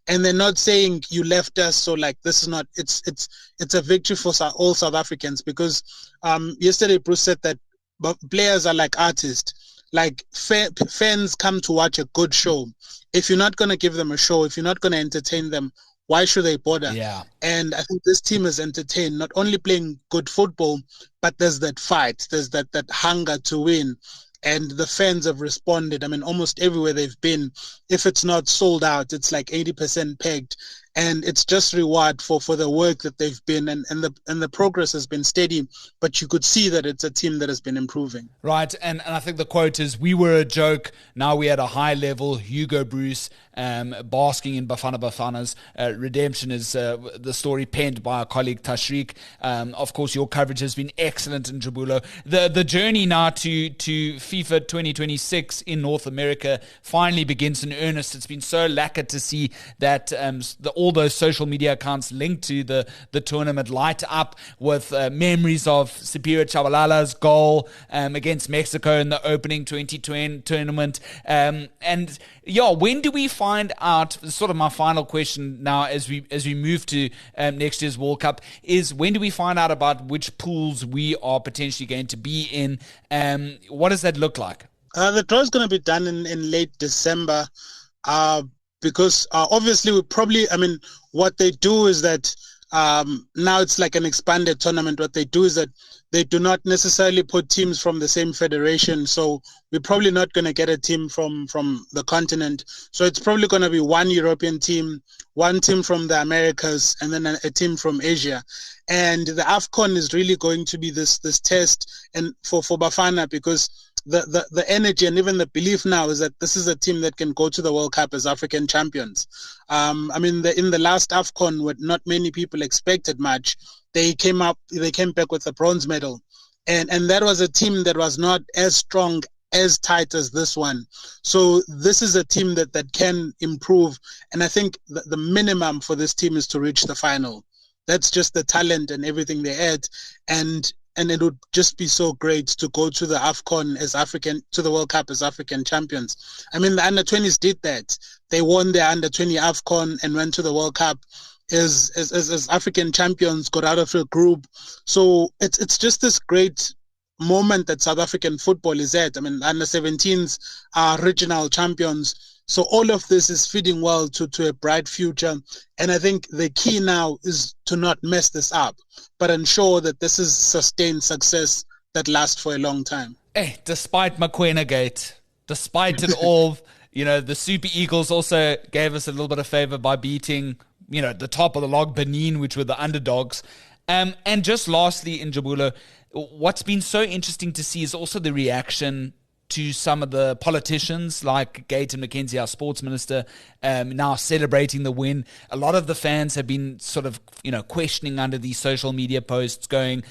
And they're not saying you left us, so like this is not, it's a victory for all South Africans, because yesterday Bruce said that players are like artists. Like, fans come to watch a good show. If you're not going to give them a show, if you're not going to entertain them, why should they bother? Yeah. And I think this team is entertained, not only playing good football, but there's that fight, there's that hunger to win. And the fans have responded. I mean, almost everywhere they've been, if it's not sold out, it's like 80% pegged. And it's just reward for the work that they've been, and the progress has been steady, but you could see that it's a team that has been improving. Right, and I think the quote is, we were a joke, now we at a high level. Hugo Bruce basking in Bafana's redemption is the story penned by our colleague Tashreeq. Of course, your coverage has been excellent in Njabulo. The journey now to FIFA 2026 in North America finally begins in earnest. It's been so lacquer to see that all those social media accounts linked to the tournament light up with memories of Superior Chabalala's goal against Mexico in the opening 2020 tournament. And yeah, when do we find out? Sort of my final question now, as we move to next year's World Cup, is when do we find out about which pools we are potentially going to be in? What does that look like? The draw is going to be done in late December. Because obviously what they do is that now it's like an expanded tournament. What they do is that they do not necessarily put teams from the same federation. So we're probably not going to get a team from the continent. So it's probably going to be one European team, one team from the Americas, and then a team from Asia. And the AFCON is really going to be this test and for Bafana, because the energy and even the belief now is that this is a team that can go to the World Cup as African champions. I mean, in the last AFCON, what not many people expected much, they came back with a bronze medal. And that was a team that was not as strong, as tight as this one. So this is a team that can improve. And I think the minimum for this team is to reach the final. That's just the talent and everything they add. And it would just be so great to go to the AFCON to the World Cup as African champions. I mean, the under-20s did that. They won their under-20 AFCON and went to the World Cup as African champions, got out of the group. So it's just this great moment that South African football is at. I mean, under-17s are regional champions. So all of this is feeding well to a bright future. And I think the key now is to not mess this up, but ensure that this is sustained success that lasts for a long time. Hey, despite Mokoena Gate, despite it all, the Super Eagles also gave us a little bit of favor by beating, the top of the log, Benin, which were the underdogs. And just lastly, in Njabulo, what's been so interesting to see is also the reaction to some of the politicians like Gayton McKenzie, our sports minister, now celebrating the win. A lot of the fans have been sort of, questioning under these social media posts going,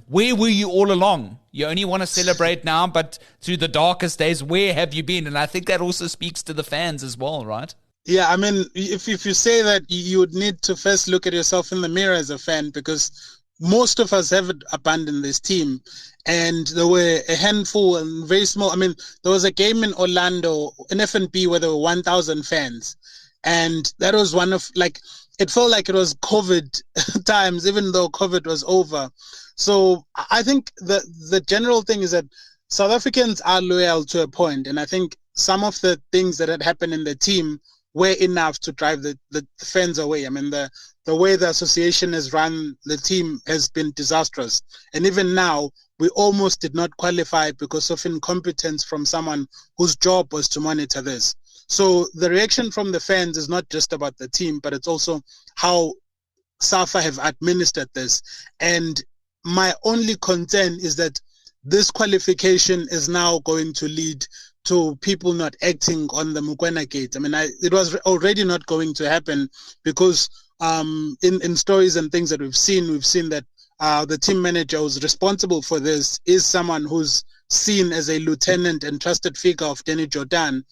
where were you all along? You only want to celebrate now, but through the darkest days, where have you been? And I think that also speaks to the fans as well, right? Yeah, I mean, if you say that, you would need to first look at yourself in the mirror as a fan, because most of us have abandoned this team, and there were a handful and very small. I mean, there was a game in Orlando, an FNB, where there were 1,000 fans, and that was one of, it felt like it was COVID times, even though COVID was over. So I think the general thing is that South Africans are loyal to a point, and I think some of the things that had happened in the team were enough to drive the fans away. I mean, the way the association has run the team has been disastrous. And even now, we almost did not qualify because of incompetence from someone whose job was to monitor this. So the reaction from the fans is not just about the team, but it's also how SAFA have administered this. And my only concern is that this qualification is now going to lead to people not acting on the Mokoena Gate. I mean, it was already not going to happen because in stories and things that we've seen that the team manager who's responsible for this is someone who's seen as a lieutenant and trusted figure of Danny Jordan,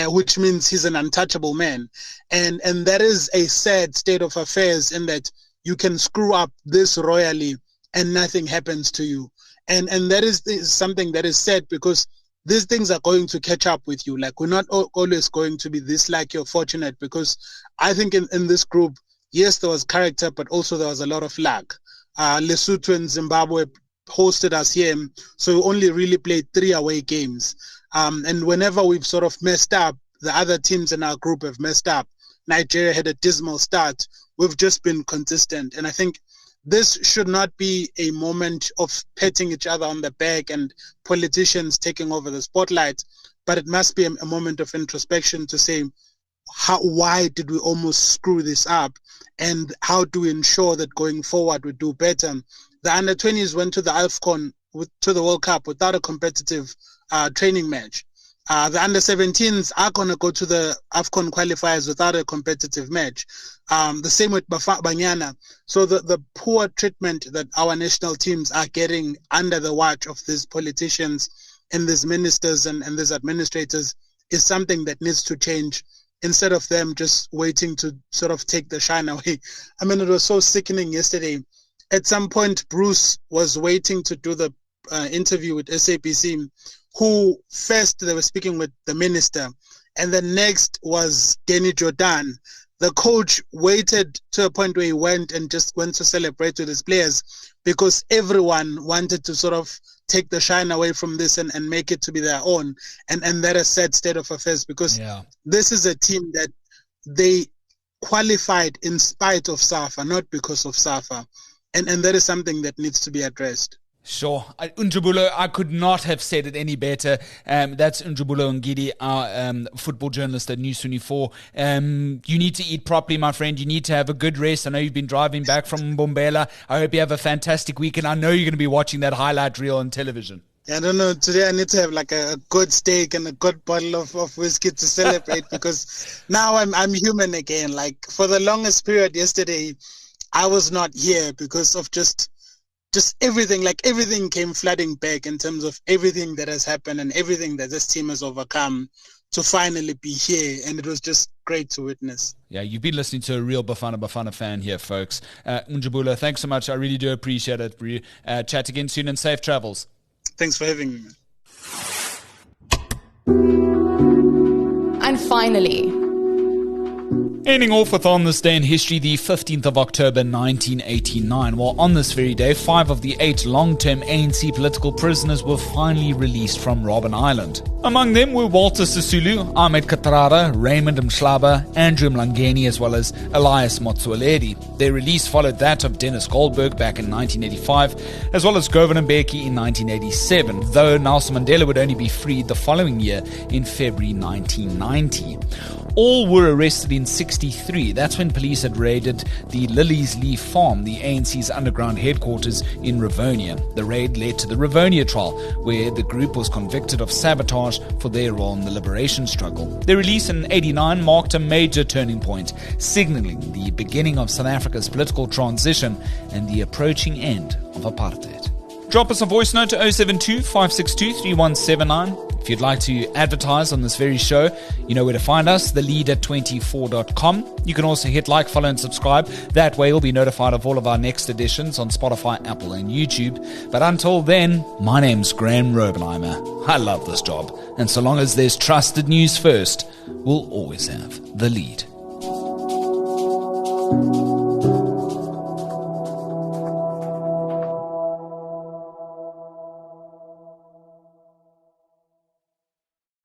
which means he's an untouchable man. And that is a sad state of affairs, in that you can screw up this royally and nothing happens to you. And that is something that is sad, because these things are going to catch up with you. Like, we're not always going to be this lucky or fortunate, because I think in this group, yes, there was character, but also there was a lot of luck. Lesotho and Zimbabwe hosted us here, so we only really played 3 away games. And whenever we've sort of messed up, the other teams in our group have messed up. Nigeria had a dismal start. We've just been consistent. And I think this should not be a moment of patting each other on the back and politicians taking over the spotlight, but it must be a moment of introspection to say, why did we almost screw this up, and how do we ensure that going forward we do better? The under-20s went to the AFCON, to the World Cup, without a competitive training match. The under-17s are going to go to the AFCON qualifiers without a competitive match. The same with Bafana. So the poor treatment that our national teams are getting under the watch of these politicians and these ministers and these administrators is something that needs to change, instead of them just waiting to sort of take the shine away. I mean, it was so sickening yesterday. At some point, Bruce was waiting to do the interview with SABC, who first they were speaking with the minister, and the next was Danny Jordan. The coach waited to a point where he went to celebrate with his players, because everyone wanted to sort of take the shine away from this and make it to be their own. And that is a sad state of affairs, because this is a team that they qualified in spite of SAFA, not because of SAFA. And that is something that needs to be addressed. Sure. Njabulo, I could not have said it any better. That's Njabulo Ngidi, our football journalist at News24. You need to eat properly, my friend. You need to have a good rest. I know you've been driving back from Mbombela. I hope you have a fantastic week, and I know you're going to be watching that highlight reel on television. I don't know. Today I need to have like a good steak and a good bottle of whiskey to celebrate because now I'm human again. Like for the longest period yesterday, I was not here because of just everything. Like everything came flooding back in terms of everything that has happened and everything that this team has overcome to finally be here. And it was just great to witness. Yeah, you've been listening to a real Bafana fan here, folks. Njabulo, thanks so much. I really do appreciate it. Chat again soon and safe travels. Thanks for having me, man. And finally, ending off with on this day in history, the 15th of October 1989. Well, on this very day, 5 of the 8 long-term ANC political prisoners were finally released from Robben Island. Among them were Walter Sisulu, Ahmed Katrara, Raymond Mhlaba, Andrew Mlangeni, as well as Elias Motsoaledi. Their release followed that of Dennis Goldberg back in 1985, as well as Govan Mbeki in 1987, though Nelson Mandela would only be freed the following year in February 1990. All were arrested in 1963. That's when police had raided the Lilies Leaf Farm, the ANC's underground headquarters in Rivonia. The raid led to the Rivonia trial, where the group was convicted of sabotage for their role in the liberation struggle. Their release in 1989 marked a major turning point, signalling the beginning of South Africa's political transition and the approaching end of apartheid. Drop us a voice note to 072 562 3179. If you'd like to advertise on this very show, you know where to find us, thelead@24.com. You can also hit like, follow, and subscribe. That way you'll be notified of all of our next editions on Spotify, Apple, and YouTube. But until then, my name's Graeme Raubenheimer. I love this job. And so long as there's trusted news first, we'll always have the lead.